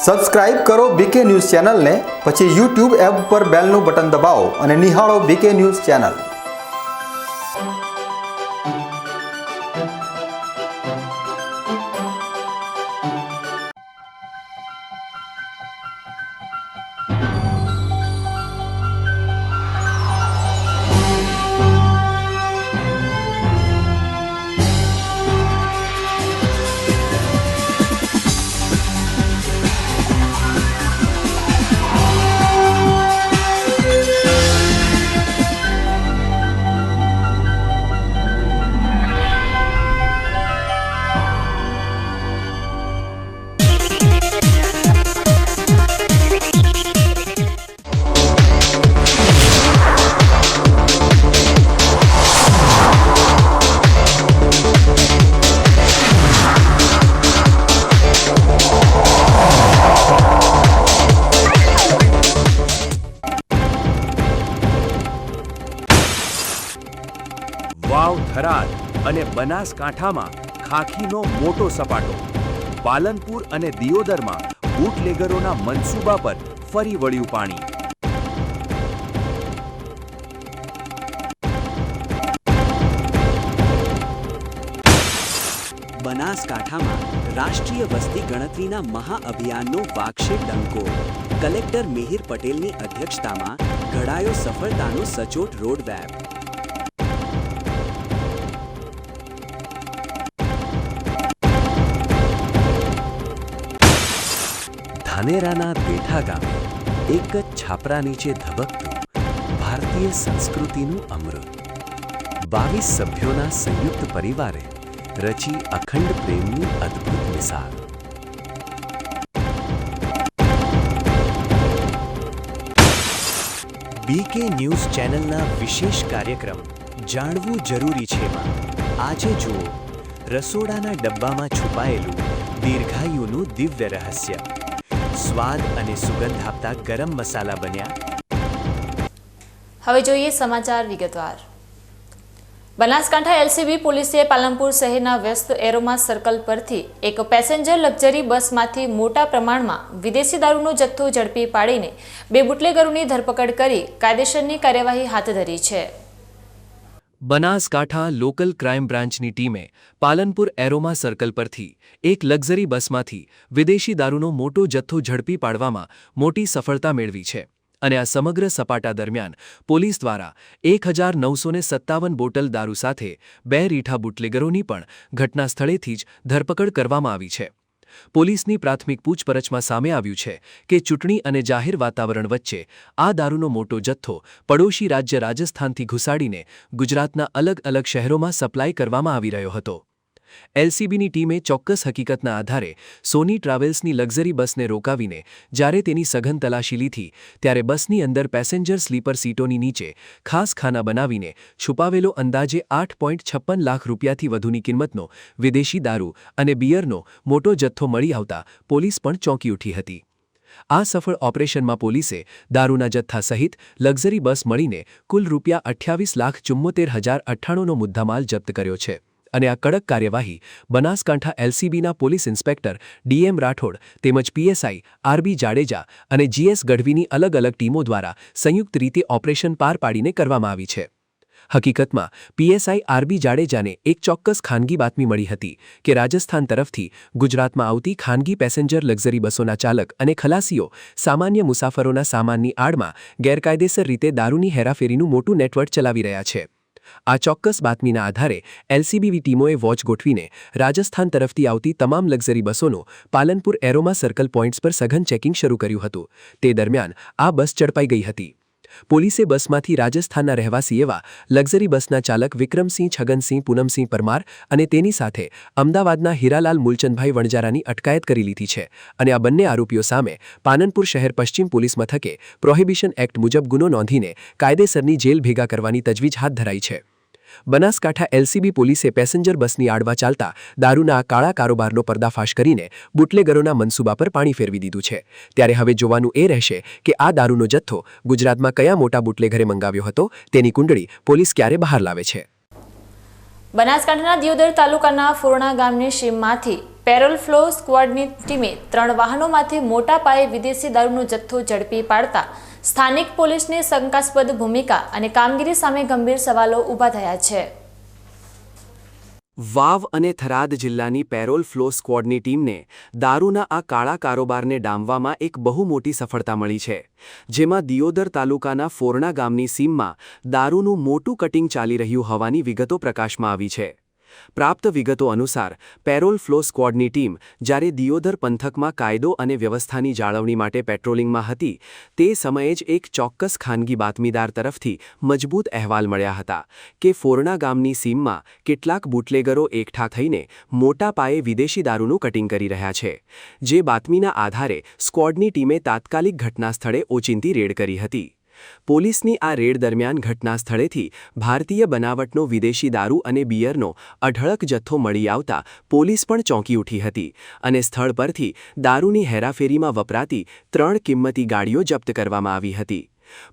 Subscribe કરો બીકે news ચેનલને, પછી યુટ્યુબ એપ પર બેલનું બટન દબાવો અને નિહાળો બીકે ન્યૂઝ ચેનલ। વાવ થરાદ અને બનાસકાંઠામાં ખાખીનો મોટો સપાટો। પાલનપુર અને દિયોદરમાં બુટલેગરોના મનસૂબા પર ફરી વળ્યું પાણી। બનાસકાંઠામાં રાષ્ટ્રીય વસ્તી ગણતરીના મહાઅભિયાનનો વાગશે ડંકો। કલેક્ટર મિહિર પટેલની અધ્યક્ષતામાં ઘડાયો સફળતાનો સચોટ રોડમેપ। ધાનેરાના દેઠા ગામે એક જ છાપરા નીચે ધબકતું ભારતીય સંસ્કૃતિનું અમૃત। 22 સભ્યોના સંયુક્ત પરિવારે રચી અખંડ પ્રેમની અદ્ભુત મિસાલ। બીકે ન્યૂઝ ચેનલના વિશેષ કાર્યક્રમ જાણવું જરૂરી છેમાં આજે જુઓ રસોડાના ડબ્બામાં છુપાયેલું દીર્ઘાયુનું દિવ્ય રહસ્ય। સ્વાદ અને સુગંધ આપતા ગરમ મસાલા બન્યા। હવે જોઈએ સમાચાર વિગતવાર। બનાસકાંઠા એલસીબી પોલીસે પાલનપુર શહેરના વ્યસ્ત એરોમા સર્કલ પરથી એક પેસેન્જર લક્ઝરી બસમાંથી મોટા પ્રમાણમાં વિદેશી દારૂનો જથ્થો ઝડપી પાડીને 2 બુટલેગરોની ધરપકડ કરી કાયદેસરની કાર્યવાહી હાથ ધરી છે। બનાસકાંઠા લોકલ ક્રાઇમ બ્રાન્ચની ટીમે પાલનપુર એરોમા સર્કલ પરથી એક લક્ઝરી બસમાંથી વિદેશી દારૂનો મોટો જથ્થો ઝડપી પાડવામાં મોટી સફળતા મેળવી છે અને આ સમગ્ર સપાટા દરમિયાન પોલીસ દ્વારા 1957 બોટલ દારૂ સાથે 2 રીઠા બુટલેગરોની પણ ઘટના સ્થળેથી જ ધરપકડ કરવામાં આવી છે। પોલીસની પ્રાથમિક પૂછપરછમાં સામે આવ્યું છે કે ચૂંટણી અને જાહેર વાતાવરણ વચ્ચે આ દારૂનો મોટો જથ્થો પડોશી રાજ્ય રાજસ્થાનથી ઘુસાડીને ગુજરાતના અલગ અલગ શહેરોમાં સપ્લાય કરવામાં આવી રહ્યો હતો। એલસીબીની ટીમે ચોક્કસ હકીકતના આધારે સોની ટ્રાવેલ્સની લક્ઝરી બસને રોકાવીને જ્યારે તેની સઘન તલાશી લીધી ત્યારે બસની અંદર પેસેન્જર સ્લીપર સીટોની નીચે ખાસ ખાના બનાવીને છુપાવેલો અંદાજે 8.56 લાખ રૂપિયાથી વધુની કિંમતનો વિદેશી દારૂ અને બિયરનો મોટો જથ્થો મળી આવતા પોલીસ પણ ચોંકી ઉઠી હતી। આ સફળ ઓપરેશનમાં પોલીસે દારૂના જથ્થા સહિત લક્ઝરી બસ મળીને કુલ ₹28,74,098નો મુદ્દામાલ જપ્ત કર્યો છે અને આ કડક કાર્યવાહી બનાસકાંઠા એલસીબીના પોલીસ ઇન્સ્પેક્ટર ડીએમ રાઠોડ તેમજ પીએસઆઈ આરબી જાડેજા અને જીએસ ગઢવીની અલગ અલગ ટીમો દ્વારા સંયુક્ત રીતે ઓપરેશન પાર પાડીને કરવામાં આવી છે। હકીકતમાં પીએસઆઈ આરબી જાડેજાને એક ચોક્કસ ખાનગી બાતમી મળી હતી કે રાજસ્થાન તરફથી ગુજરાતમાં આવતી ખાનગી પેસેન્જર લક્ઝરી બસોના ચાલક અને ખલાસીઓ સામાન્ય મુસાફરોના સામાનની આડમાં ગેરકાયદેસર રીતે દારૂની હેરાફેરીનું મોટું નેટવર્ક ચલાવી રહ્યા છે। આ ચોક્કસ બાતમીના આધારે એલસીબી ટીમોએ વોચ ગોઠવીને રાજસ્થાન તરફથી આવતી તમામ લક્ઝરી બસોનો પાલનપુર એરોમા સર્કલ પોઈન્ટ્સ પર સઘન ચેકિંગ શરૂ કર્યું હતું। તે દરમિયાન આ બસ ઝડપાઈ ગઈ હતી। પોલીસે બસમાંથી રાજસ્થાનના રહેવાસી એવા લક્ઝરી બસના ચાલક વિક્રમસિંહ છગનસિંહ પૂનમસિંહ પરમાર અને તેની સાથે અમદાવાદના હીરાલાલ મૂલચંદભાઈ વણજારાની અટકાયત કરી લીધી છે અને આ બંને આરોપીઓ સામે પાલનપુર શહેર પશ્ચિમ પોલીસ મથકે પ્રોહિબિશન એક્ટ મુજબ ગુનો નોંધીને કાયદેસરની જેલ ભેગા કરવાની તજવીજ હાથ ધરાઈ છે। બનાસકાંઠા એલસીબી પોલીસે પેસેન્જર બસની આડવા ચાલતા દારૂના કાળા કારોબારનો પર્દાફાશ કરીને બુટલેગરોના મનસૂબા પર પાણી ફેરવી દીધું છે। ત્યારે હવે જોવાનું એ રહેશે કે આ દારૂનો જથ્થો ગુજરાતમાં કયા મોટા બુટલેગરે મંગાવ્યો હતો તેની કુંડળી પોલીસ ક્યારે બહાર લાવે છે। બનાસકાંઠાના દિયોદર તાલુકાના ફોરણા ગામની સીમમાંથી પેરોલ ફ્લો સ્ક્વોડની ટીમે 3 વાહનોમાંથી મોટા પાયે વિદેશી દારૂનો જથ્થો ઝડપી પાડતા સ્થાનિક પોલીસની શંકાસ્પદ ભૂમિકા અને કામગીરી સામે ગંભીર સવાલો ઊભા થયા છે. વાવ અને થરાદ જિલ્લાની પેરોલ ફ્લો સ્ક્વોડની ટીમને દારૂના આ કાળા કારોબારને ડામવામાં એક બહુ મોટી સફળતા મળી છે, જેમાં દિયોદર તાલુકાના ફોરણા ગામની સીમમાં દારૂનું મોટું કટિંગ ચાલી રહ્યું હોવાની વિગતો પ્રકાશમાં આવી છે. પ્રાપ્ત વિગતો અનુસાર પેરોલ ફ્લો સ્ક્વોડની ટીમ જ્યારે દિયોદર પંથકમાં કાયદો અને વ્યવસ્થાની જાળવણી માટે પેટ્રોલિંગમાં હતી તે સમયે જ એક ચોક્કસ ખાનગી બાતમીદાર તરફથી મજબૂત અહેવાલ મળ્યા હતા કે ફોરણા ગામની સીમમાં કેટલાક બુટલેગરો એકઠા થઈને મોટા પાયે વિદેશી દારૂનું કટિંગ કરી રહ્યા છે. જે બાતમીના આધારે સ્ક્વોડની ટીમે તાત્કાલિક ઘટના સ્થળે ઓચિંતી રેડ કરી હતી. પોલીસની આ રેડ દરમિયાન ઘટના સ્થળેથી ભારતીય બનાવટનો વિદેશી દારૂ અને બિયરનો અઢળક જથ્થો મળી આવતા પોલીસ પણ ચોંકી ઉઠી હતી અને સ્થળ પરથી દારૂની હેરાફેરીમાં વપરાતી 3 કિંમતી ગાડીઓ જપ્ત કરવામાં આવી હતી.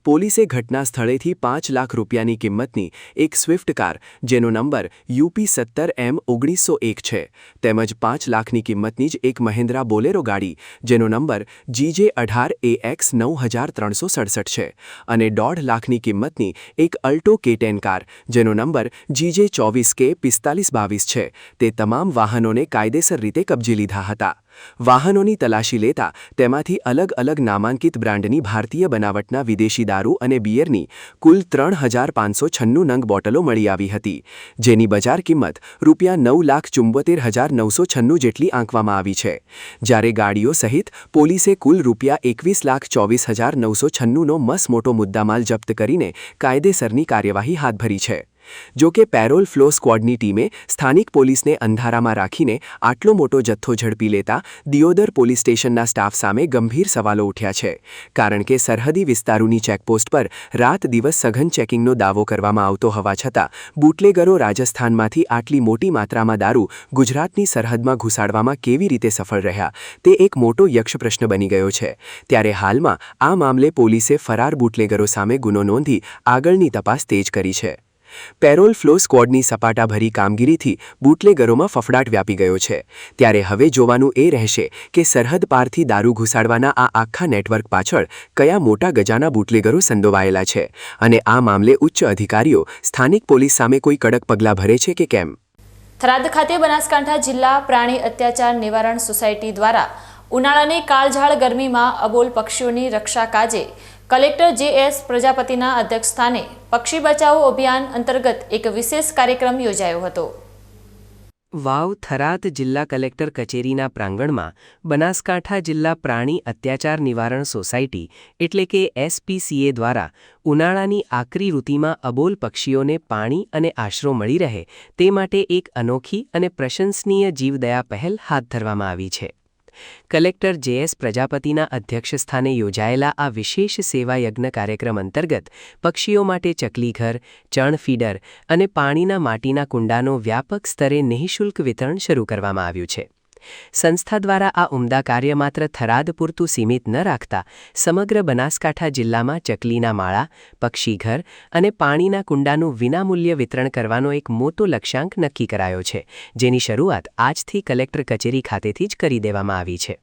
પોલીસે ઘટના સ્થળેથી 5 લાખ રૂપિયાની કિંમતની એક સ્વિફ્ટ કાર જેનો નંબર UP17M1901 છે તેમજ 5 લાખની કિંમતની જ એક મહિન્દ્રા બોલેરો ગાડી જેનો નંબર GJ18AX9367 છે અને 1.5 લાખની કિંમતની એક અલ્ટો K10 કાર જેનો નંબર GJ24K4522 છે તે તમામ વાહનોને કાયદેસર રીતે કબજે લીધા હતા. વાહનોની તલાશી લેતા તેમાંથી અલગ અલગ નામાંકિત બ્રાન્ડની ભારતીય બનાવટના વિદેશી દારૂ અને બિયરની કુલ 3596 નંગ બોટલો મળી આવી હતી, જેની બજાર કિંમત ₹9,74,996 જેટલી આંકવામાં આવી છે. જ્યારે ગાડીઓ સહિત પોલીસે કુલ ₹21,24,996નો મસમોટો મુદ્દામાલ જપ્ત કરીને કાયદેસરની કાર્યવાહી હાથ ધરી છે. જો કે પેરોલ ફ્લો સ્ક્વોડની ટીમે સ્થાનિક પોલીસને અંધારામાં રાખીને આટલો મોટો જથ્થો ઝડપી લેતા દિયોદર પોલીસ સ્ટેશનના સ્ટાફ સામે ગંભીર સવાલો ઉઠ્યા છે, કારણ કે સરહદી વિસ્તારોની ચેકપોસ્ટ પર રાત દિવસ સઘન ચેકિંગનો દાવો કરવામાં આવતો હોવા છતાં બુટલેગરો રાજસ્થાનમાંથી આટલી મોટી માત્રામાં દારૂ ગુજરાતની સરહદમાં ઘુસાડવામાં કેવી રીતે સફળ રહ્યા તે એક મોટો યક્ષ પ્રશ્ન બની ગયો છે. ત્યારે હાલમાં આ મામલે પોલીસે ફરાર બુટલેગરો સામે ગુનો નોંધી આગળની તપાસ તેજ કરી છે. પેરોલ ફ્લો સ્ક્વોડની સપાટાભરી કામગીરીથી બુટલેગરોમાં ફફડાટ વ્યાપી ગયો છે. ત્યારે હવે જોવાનું એ રહેશે કે સરહદ પારથી દારૂ ઘુસાડવાના આ આખા નેટવર્ક પાછળ કયા મોટા ગજાના બુટલેગરો સંડોવાયેલા છે અને આ મામલે ઉચ્ચ અધિકારીઓ સ્થાનિક પોલીસ સામે કોઈ કડક પગલાં ભરે છે કે કેમ. થરાદ ખાતે બનાસકાંઠા જિલ્લા પ્રાણી અત્યાચાર નિવારણ સોસાયટી દ્વારા ઉનાળાની કાળઝાળ ગરમીમાં અબોલ પક્ષીઓની રક્ષા કાજે કલેક્ટર JS પ્રજાપતિના અધ્યક્ષસ્થાને પક્ષી બચાવો અભિયાન અંતર્ગત એક વિશેષ કાર્યક્રમ યોજાયો હતો. વાવ થરાદ જિલ્લા કલેક્ટર કચેરીના પ્રાંગણમાં બનાસકાંઠા જિલ્લા પ્રાણી અત્યાચાર નિવારણ સોસાયટી એટલે કે SPCA દ્વારા ઉનાળાની આકરી ઋતુમાં અબોલ પક્ષીઓને પાણી અને આશરો મળી રહે તે માટે એક અનોખી અને પ્રશંસનીય જીવદયા પહેલ હાથ ધરવામાં આવી છે. કલેક્ટર JS પ્રજાપતિના અધ્યક્ષસ્થાને યોજાયેલા આ વિશેષ સેવા યજ્ઞ કાર્યક્રમ અંતર્ગત પક્ષીઓ માટે ચકલીઘર, ચણ ફીડર અને પાણીના માટીના કુંડાનો વ્યાપક સ્તરે નિઃશુલ્ક વિતરણ શરૂ કરવામાં આવ્યું છે. સંસ્થા દ્વારા આ ઉમદા કાર્ય માત્ર થરાદ પૂરતું સીમિત ન રાખતા સમગ્ર બનાસકાંઠા જિલ્લામાં ચકલીના માળા, પક્ષીઘર અને પાણીના કુંડાનું વિનામૂલ્ય વિતરણ કરવાનો એક મોટો લક્ષ્યાંક નક્કી કરાયો છે, જેની શરૂઆત આજથી કલેક્ટર કચેરી ખાતેથી જ કરી દેવામાં આવી છે.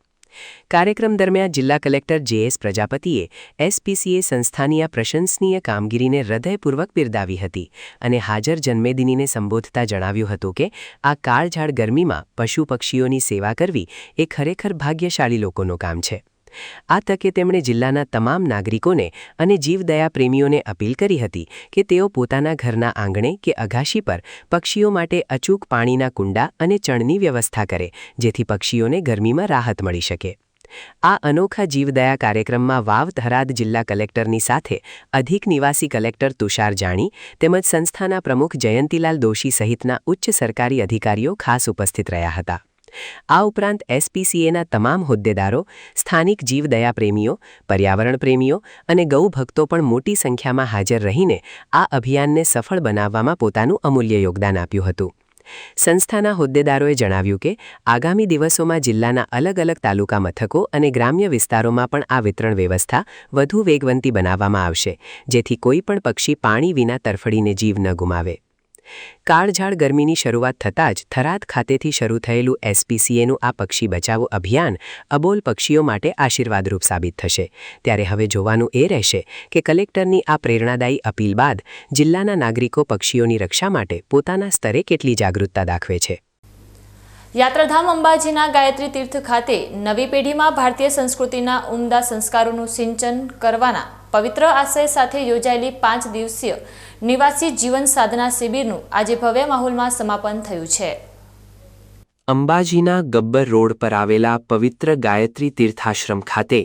કાર્યક્રમ દરમિયાન જિલ્લા કલેક્ટર JS પ્રજાપતિએ SPCA સંસ્થાની આ પ્રશંસનીય કામગીરીને હૃદયપૂર્વક બિરદાવી હતી અને હાજર જન્મેદિનીને સંબોધતા જણાવ્યું હતું કે આ કાળઝાળ ગરમીમાં પશુ પક્ષીઓની સેવા કરવી એ ખરેખર ભાગ્યશાળી લોકોનું કામ છે. આ તકે તેમણે જિલ્લાના તમામ નાગરિકોને અને જીવદયા પ્રેમીઓને અપીલ કરી હતી કે તેઓ પોતાના ઘરના આંગણે કે અગાશી પર પક્ષીઓ માટે અચૂક પાણીના કુંડા અને ચણની વ્યવસ્થા કરે, જેથી પક્ષીઓને ગરમીમાં રાહત મળી શકે. આ અનોખા જીવદયા કાર્યક્રમમાં વાવ થરાદ જિલ્લા કલેક્ટરની સાથે અધિક નિવાસી કલેક્ટર તુષાર જાણી તેમજ સંસ્થાના પ્રમુખ જયંતીલાલ દોશી સહિતના ઉચ્ચ સરકારી અધિકારીઓ ખાસ ઉપસ્થિત રહ્યા હતા. આ ઉપરાંત SPCAના તમામ હોદ્દેદારો, સ્થાનિક જીવદયા પ્રેમીઓ, પર્યાવરણ પ્રેમીઓ અને ગૌભક્તો પણ મોટી સંખ્યામાં હાજર રહીને આ અભિયાનને સફળ બનાવવામાં પોતાનું અમૂલ્ય યોગદાન આપ્યું હતું. સંસ્થાના હોદ્દેદારોએ જણાવ્યું કે આગામી દિવસોમાં જિલ્લાના અલગ અલગ તાલુકા મથકો અને ગ્રામ્ય વિસ્તારોમાં પણ આ વિતરણ વ્યવસ્થા વધુ વેગવંતી બનાવવામાં આવશે, જેથી કોઈ પણ પક્ષી પાણી વિના તરફડીને જીવ ન ગુમાવે. કાળઝાળ ગરમીની શરૂઆત થતાં જ થરાદ ખાતેથી શરૂ થયેલું SPCAનું આ પક્ષી બચાવો અભિયાન અબોલ પક્ષીઓ માટે આશીર્વાદરૂપ સાબિત થશે. ત્યારે હવે જોવાનું એ રહેશે કે કલેક્ટરની આ પ્રેરણાદાયી અપીલ બાદ જિલ્લાના નાગરિકો પક્ષીઓની રક્ષા માટે પોતાના સ્તરે કેટલી જાગૃતતા દાખવે છે. યાત્રાધામ અંબાજીના ગાયત્રી તીર્થ ખાતે નવી પેઢીમાં ભારતીય સંસ્કૃતિના ઉમદા સંસ્કારોનું સિંચન કરવાના પવિત્ર આશય સાથે યોજાયેલી 5 દિવસીય નિવાસી જીવન સાધના શિબિરનું આજે ભવ્ય માહોલમાં સમાપન થયું છે. અંબાજીના ગબ્બર રોડ પર આવેલા પવિત્ર ગાયત્રી તીર્થાશ્રમ ખાતે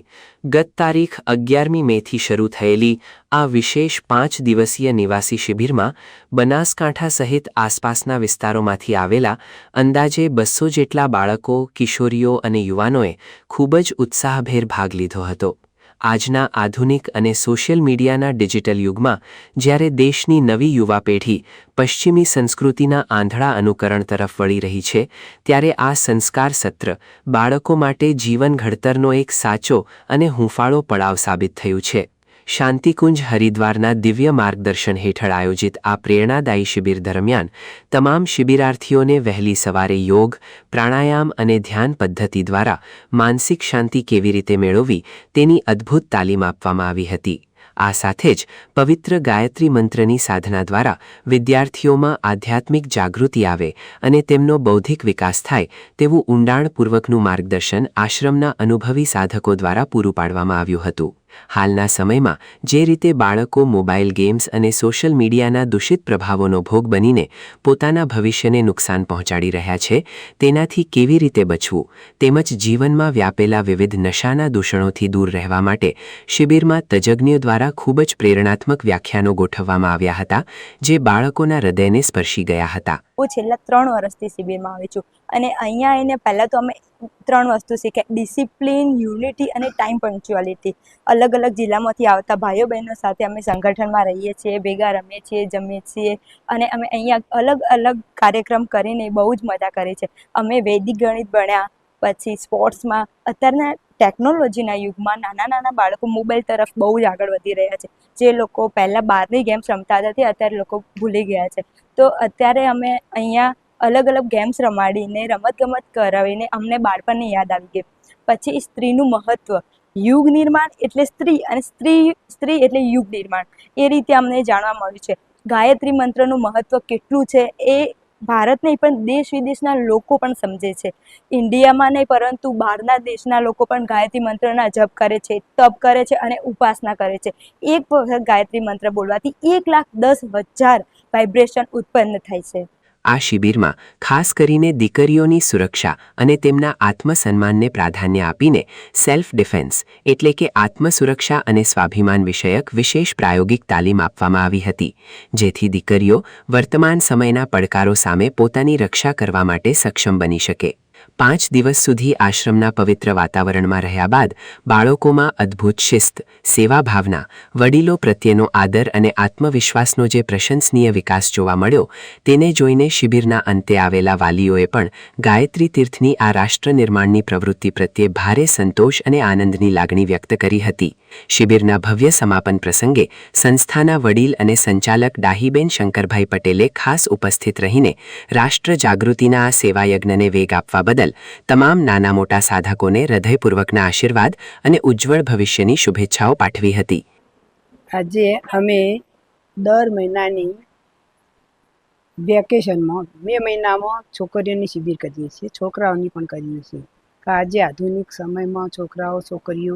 ગત તારીખ 11મી મેથી શરૂ થયેલી આ વિશેષ 5 દિવસીય નિવાસી શિબિરમાં બનાસકાંઠા સહિત આસપાસના વિસ્તારોમાંથી આવેલા અંદાજે 200 જેટલા બાળકો, કિશોરીઓ અને યુવાનોએ ખૂબ જ ઉત્સાહભેર ભાગ લીધો હતો. આજના આધુનિક અને સોશિયલ મીડિયાના ડિજિટલ યુગમાં જ્યારે દેશની નવી યુવા પેઢી પશ્ચિમી સંસ્કૃતિના આંધળા અનુકરણ તરફ વળી રહી છે, ત્યારે આ સંસ્કાર સત્ર બાળકો માટે જીવન ઘડતરનો એક સાચો અને હૂંફાળો પડાવ સાબિત થયું છે. શાંતિકુંજ હરિદ્વારના દિવ્ય માર્ગદર્શન હેઠળ આયોજિત આ પ્રેરણાદાયી શિબિર દરમિયાન તમામ શિબિરાર્થીઓને વહેલી સવારે યોગ, પ્રાણાયામ અને ધ્યાન પદ્ધતિ દ્વારા માનસિક શાંતિ કેવી રીતે મેળવવી તેની અદ્ભુત તાલીમ આપવામાં આવી હતી. આ સાથે જ પવિત્ર ગાયત્રી મંત્રની સાધના દ્વારા વિદ્યાર્થીઓમાં આધ્યાત્મિક જાગૃતિ આવે અને તેમનો બૌદ્ધિક વિકાસ થાય તેવું ઊંડાણપૂર્વકનું માર્ગદર્શન આશ્રમના અનુભવી સાધકો દ્વારા પૂરું પાડવામાં આવ્યું હતું. હાલના સમયમાં જે રીતે બાળકો મોબાઈલ ગેમ્સ અને સોશિયલ મીડિયાના દૂષિત પ્રભાવોનો ભોગ બનીને પોતાના ભવિષ્યને નુકસાન પહોંચાડી રહ્યા છે, તેનાથી કેવી રીતે બચવું તેમજ જીવનમાં વ્યાપેલા વિવિધ નશાના દૂષણોથી દૂર રહેવા માટે શિબિરમાં તજજ્ઞો દ્વારા ખૂબ જ પ્રેરણાત્મક વ્યાખ્યાનો ગોઠવવામાં આવ્યા હતા, જે બાળકોના હૃદયને સ્પર્શી ગયા હતા. હું છેલ્લા 3 વર્ષથી શિબિરમાં આવી છું અને અહીંયા આવીને પહેલાં તો અમે 3 વસ્તુ શીખ્યા: ડિસિપ્લિન, યુનિટી અને ટાઈમ પંક્ચ્યુઆલિટી. અલગ અલગ જિલ્લામાંથી આવતા ભાઈઓ બહેનો સાથે અમે સંગઠનમાં રહીએ છીએ, ભેગા રમીએ છીએ, જમીએ છીએ અને અમે અહીંયા અલગ અલગ કાર્યક્રમ કરીને બહુ જ મજા કરી છે. અમે વૈદિક ગણિત ભણ્યા, પછી સ્પોર્ટ્સમાં. અત્યારના ટેકનોલોજીના યુગમાં નાના બાળકો મોબાઈલ તરફ બહુ જ આગળ વધી રહ્યા છે. જે લોકો પહેલાં બહારની ગેમ્સ રમતા હતા તે અત્યારે લોકો ભૂલી ગયા છે. તો અત્યારે અમે અહીંયા અલગ અલગ ગેમ્સ રમાડીને, રમતગમત કરાવીને અમને બાળપણની યાદ આવી ગઈ. પછી સ્ત્રીનું મહત્ત્વ, યુગ નિર્માણ એટલે સ્ત્રી અને સ્ત્રી એટલે યુગ નિર્માણ, એ રીતે અમને જાણવા મળ્યું છે. ગાયત્રી મંત્રનું મહત્ત્વ કેટલું છે એ ભારત નહીં પણ દેશ વિદેશના લોકો પણ સમજે છે. ઇન્ડિયામાં નહીં પરંતુ બહારના દેશના લોકો પણ ગાયત્રી મંત્રના જપ કરે છે, તપ કરે છે અને ઉપાસના કરે છે. એક વખત ગાયત્રી મંત્ર બોલવાથી 1,10,000 વાઇબ્રેશન ઉત્પન્ન થાય છે. આ શિબિરમાં ખાસ કરીને દીકરીઓની સુરક્ષા અને તેમના આત્મસન્માનને પ્રાધાન્ય આપીને સેલ્ફ ડિફેન્સ એટલે કે આત્મસુરક્ષા અને સ્વાભિમાન વિષયક વિશેષ પ્રાયોગિક તાલીમ આપવામાં આવી હતી, જેથી દીકરીઓ વર્તમાન સમયના પડકારો સામે પોતાની રક્ષા કરવા માટે સક્ષમ બની શકે. 5 દિવસ સુધી આશ્રમના પવિત્ર વાતાવરણમાં રહ્યા બાદ બાળકોમાં અદ્ભુત શિસ્ત, સેવા ભાવના, વડીલો પ્રત્યેનો આદર અને આત્મવિશ્વાસનો જે પ્રશંસનીય વિકાસ જોવા મળ્યો, તેને જોઈને શિબિરના અંતે આવેલા વાલીઓએ પણ ગાયત્રી તીર્થની આ રાષ્ટ્ર નિર્માણની પ્રવૃત્તિ પ્રત્યે ભારે સંતોષ અને આનંદની લાગણી વ્યક્ત કરી હતી. શિબિરના ભવ્ય સમાપન પ્રસંગે સંસ્થાના વડીલ અને સંચાલક ડાહીબેન શંકરભાઈ પટેલે ખાસ ઉપસ્થિત રહીને રાષ્ટ્ર જાગૃતિના આ સેવાયજ્ઞને વેગ આપવા બદલ તમામ નાના મોટા સાધકોને હૃદયપૂર્વકના આશીર્વાદ અને ઉજ્જવળ ભવિષ્યની શુભેચ્છાઓ પાઠવી હતી. આજે અમે દર મહિનાની વેકેશનમાં મે મહિનામાં છોકરીઓની શિબિર કરીએ છીએ, છોકરાઓની પણ કરીએ છીએ. આજે આધુનિક સમયમાં છોકરીઓ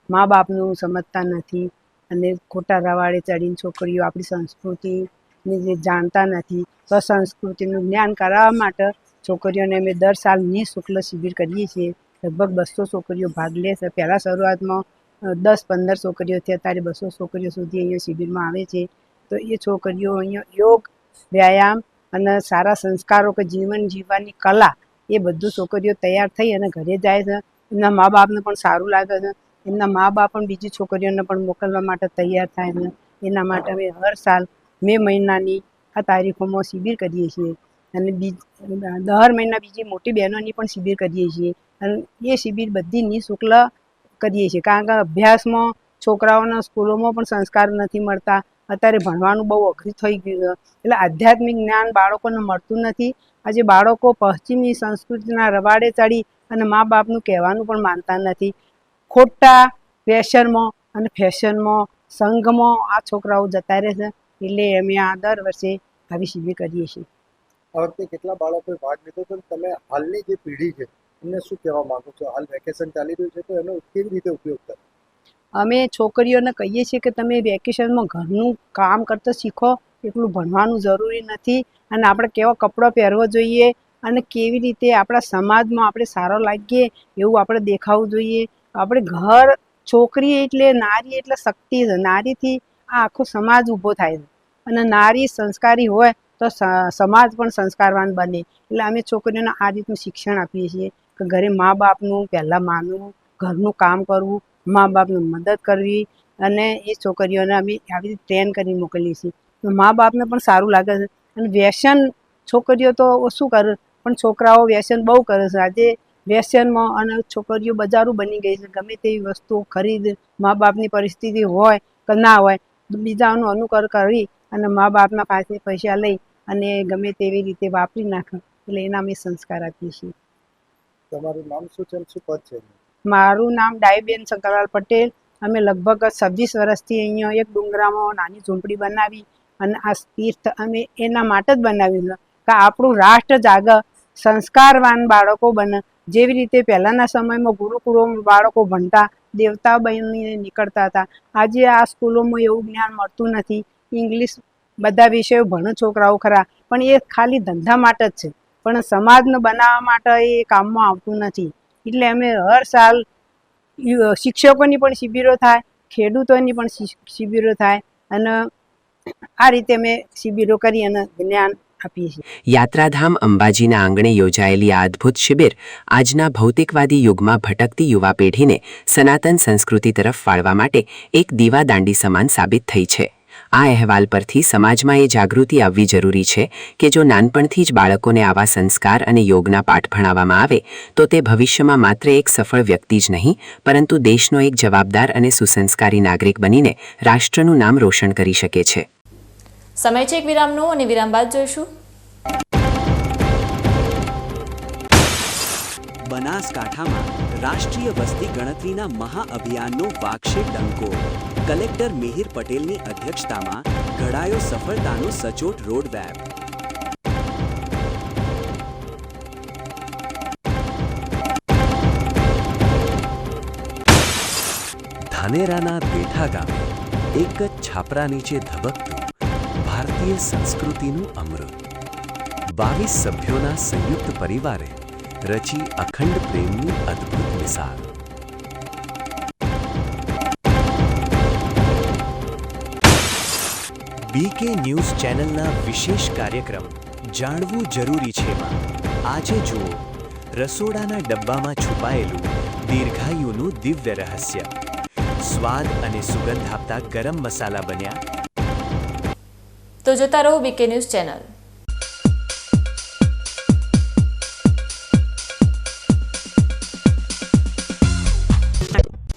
મા બાપનું સમજતા નથી અને ખોટા રવાડે ચડીને છોકરીઓ આપણી સંસ્કૃતિને જે જાણતા નથી, તો સંસ્કૃતિનું જ્ઞાન કરાવવા માટે છોકરીઓને અમે દર સાલ નિઃશુલ્ક શિબિર કરીએ છીએ. લગભગ 200 છોકરીઓ ભાગ લે છે. પહેલાં શરૂઆતમાં 10-15 છોકરીઓ છે, અત્યારે 200 છોકરીઓ સુધી અહીંયા શિબિરમાં આવે છે. તો એ છોકરીઓ અહીંયા યોગ, વ્યાયામ અને સારા સંસ્કારો કે જીવન જીવવાની કલા, એ બધું છોકરીઓ તૈયાર થઈ અને ઘરે જાય છે. એમના મા બાપને પણ સારું લાગે છે. એમના મા બાપ પણ બીજી છોકરીઓને પણ મોકલવા માટે તૈયાર થાય છે. એના માટે અમે હર સાલ મે મહિનાની આ તારીખોમાં શિબિર કરીએ છીએ અને દર મહિના બીજી મોટી બહેનોની પણ શિબિર કરીએ છીએ. અને એ શિબિર બધી નિઃશુલ્ક કરીએ છીએ, કારણ કે અભ્યાસમાં છોકરાઓના સ્કૂલોમાં પણ સંસ્કાર નથી મળતા અત્યારે ભણવાનું બહુ અઘરું થઈ ગયું છે. એટલે આધ્યાત્મિક જ્ઞાન બાળકોને મળતું નથી. આજે બાળકો પશ્ચિમી સંસ્કૃતિના રવાડે ચડી અને મા બાપનું કહેવાનું પણ માનતા નથી. ખોટા વ્યસનમાં અને ફેશનમાં સંઘમાં આ છોકરાઓ જતા રહે છે. એટલે અમે આ દર વર્ષે આવી શિબિર કરીએ છીએ. આ વખતે કેટલા બાળકોએ ભાગ લીધો તો તમે હાલની જે પેઢી છે એમને શું કહેવા માંગો છો? હાલ વેકેશન ચાલી રહ્યું છે તો એનો કેવી રીતે ઉપયોગ કરો? અમે છોકરીઓને કહીએ છીએ કે તમે વેકેશનમાં ઘરનું કામ કરતા શીખો, એટલું ભણવાનું જરૂરી નથી. અને આપણે કેવો કપડો પહેરવો જોઈએ અને કેવી રીતે આપણા સમાજમાં આપણે સારો લાગીએ એવું આપણે દેખાવું જોઈએ. આપણે ઘર, છોકરી એટલે નારી એટલે શક્તિ છે. નારીથી આ આખો સમાજ ઊભો થાય છે. અને નારી સંસ્કારી હોય તો સમાજ પણ સંસ્કારવાન બને. એટલે અમે છોકરીઓને આ રીતનું શિક્ષણ આપીએ છીએ કે ઘરે મા બાપનું પહેલાં માનવું, ઘરનું કામ કરવું, મા બાપને મદદ કરવી. અને એ છોકરીઓને અમે આવી રીતે ટ્રેન કરી મોકલીએ છીએ. મા બાપને પણ સારું લાગે છે. અને વ્યસન છોકરીઓ તો શું કરે, પણ છોકરાઓ વ્યસન બહુ કરે છે. આજે વ્યસનમાં અને છોકરીઓ બજારું બની ગઈ છે. ગમે તેવી વસ્તુઓ ખરીદ, મા બાપની પરિસ્થિતિ હોય કે ના હોય, બીજાનું અનુકરણ કરી અને મા બાપના પાસે પૈસા લઈ અને ગમે તેવી રીતે વાપરી નાખે. એટલે એના અમે સંસ્કાર આપીએ છીએ. તમારું નામ શું છે? શું પદ છે? મારું નામ ડાહીબેન શંકરલાલ પટેલ. અમે લગભગ 26 વર્ષથી અહીંયા એક ડુંગરામાં નાની ઝૂંપડી બનાવી અને આ તીર્થ અમે એના માટે જ બનાવ્યું છે કે આપણું રાષ્ટ્ર જાગે, સંસ્કારવાન બાળકો બને. જેવી રીતે પહેલાંના સમયમાં ગુરુકુળોમાં બાળકો ભણતા, દેવતા બનીને નીકળતા હતા, આજે આ સ્કૂલોમાં એવું જ્ઞાન મળતું નથી. ઇંગ્લિશ બધા વિષયો ભણે છોકરાઓ ખરા, પણ એ ખાલી ધંધા માટે જ છે, પણ સમાજને બનાવવા માટે એ કામમાં આવતું નથી. એટલે અમે હર સાલ શિક્ષકોની પણ શિબિરો થાય, ખેડૂતોની પણ શિબિરો થાય અને આ રીતે અમે શિબિરો કરી અને જ્ઞાન આપીએ છીએ. યાત્રાધામ અંબાજીના આંગણે યોજાયેલી આ અદ્ભુત શિબિર આજના ભૌતિકવાદી યુગમાં ભટકતી યુવા પેઢીને સનાતન સંસ્કૃતિ તરફ વાળવા માટે એક દીવાદાંડી સમાન સાબિત થઈ છે. આ અહેવાલ પરથી સમાજમાં એ જાગૃતિ આવવી જરૂરી છે કે જો નાનપણથી જ બાળકોને આવા સંસ્કાર અને યોગના પાઠ ભણાવવામાં આવે તો તે ભવિષ્યમાં માત્ર એક સફળ વ્યક્તિ જ નહીં, પરંતુ દેશનો એક જવાબદાર અને સુસંસ્કારી નાગરિક બનીને રાષ્ટ્રનું નામ રોશન કરી શકે છે. સમય છે એક વિરામનો અને વિરામ બાદ જોઈશું. બનાસકાંઠામાં રાષ્ટ્રીય વસ્તી ગણતરીના મહાઅભિયાનનો વાગશે ડંકો. કલેક્ટર મિહિર પટેલની અધ્યક્ષતામાં ઘડાયો સફળતાનો સચોટ રોડમેપ. ધાનેરાના દેઠા ગામે એક જ છાપરા નીચે ધબકતું ભારતીય સંસ્કૃતિનું અમૃત. 22 સભ્યોના સંયુક્ત પરિવારે રચી અખંડ પ્રેમની અદ્ભુત મિસાલ. બીકે ન્યૂઝ ચેનલના વિશેષ કાર્યક્રમ જાણવું જરૂરી છેમાં આજે જુઓ રસોડાના ડબ્બામાં છુપાયેલું દીર્ઘાયુનું દિવ્ય રહસ્ય. સ્વાદ અને સુગંધ આપતા ગરમ મસાલા બન્યા. તો જોતા રહો બીકે ન્યૂઝ ચેનલ.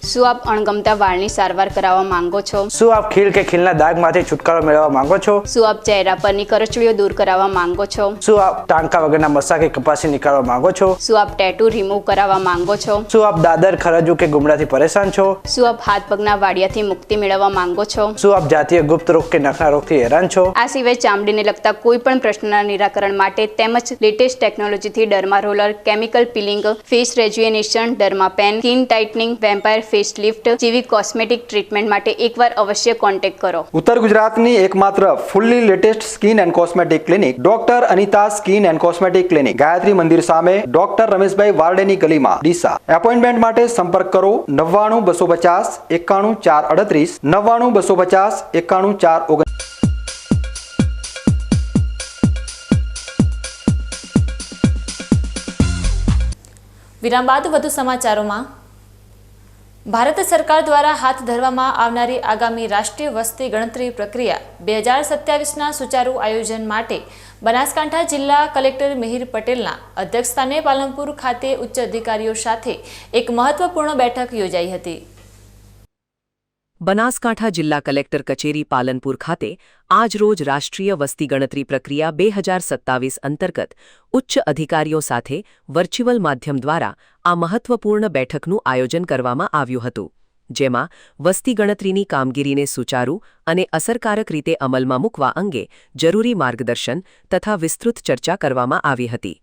શું આપ અણગમતા વાળની સારવાર કરાવવા માંગો છો? શું આપ ખીલ કે ખીલના દાગમાંથી છુટકારો મેળવવા માંગો છો? શું આપ ચહેરા પરની કરચલીઓ દૂર કરાવવા માંગો છો? શું આપ ટાંકા વગરના મસા કે કપાસી નીકાળવા માંગો છો? શું આપ ટેટુ રિમૂવ કરાવવા માંગો છો? શું આપ દાદર, ખરજુ કે ગુમડાથી પરેશાન છો? શું આપ હાથ પગના વાડિયાથી મુક્તિ મેળવવા માંગો છો? શું આપ જાતીય ગુપ્ત રોગ કે નખના રોગથી હેરાન છો? આ સિવાય ચામડીને લગતા કોઈ પણ પ્રશ્નના નિરાકરણ માટે તેમજ લેટેસ્ટ ટેકનોલોજીથી derma roller, chemical peeling, face rejuvenation, derma pen, skin tightening, vampire face lift જેવી કોસ્મેટિક ટ્રીટમેન્ટ માટે એકવાર અવશ્ય કોન્ટેક્ટ કરો. ઉત્તર ગુજરાતની એકમાત્ર fully latest skin and cosmetic clinic doctor Anita skin and cosmetic clinic, Gayatri Mandir સામે, ડોક્ટર રમેશભાઈ વારડેની ગલીમાં, ડીસા. એપોઇન્ટમેન્ટ માટે સંપર્ક કરો 99 250 91 438, 99 250 91 439. વિરામ બાદ વધુ સમાચારોમાં. ભારત સરકાર દ્વારા હાથ ધરવામાં આવનારી આગામી રાષ્ટ્રીય વસ્તી ગણતરી પ્રક્રિયા 2027ના સુચારુ આયોજન માટે બનાસકાંઠા જિલ્લા કલેક્ટર મિહિર પટેલના અધ્યક્ષસ્થાને પાલનપુર ખાતે ઉચ્ચ અધિકારીઓ સાથે એક મહત્વપૂર્ણ બેઠક યોજાઈ હતી. બનાસકાંઠા જિલ્લા કલેક્ટર કચેરી પાલનપુર ખાતે આજરોજ રાષ્ટ્રીય વસ્તી ગણતરી પ્રક્રિયા 2027 અંતર્ગત ઉચ્ચ અધિકારીઓ સાથે વર્ચ્યુઅલ માધ્યમ દ્વારા આ મહત્વપૂર્ણ બેઠકનું આયોજન કરવામાં આવ્યું હતું, જેમાં વસ્તી ગણતરીની કામગીરીને સુચારુ અને અસરકારક રીતે અમલમાં મૂકવા અંગે જરૂરી માર્ગદર્શન તથા વિસ્તૃત ચર્ચા કરવામાં આવી હતી.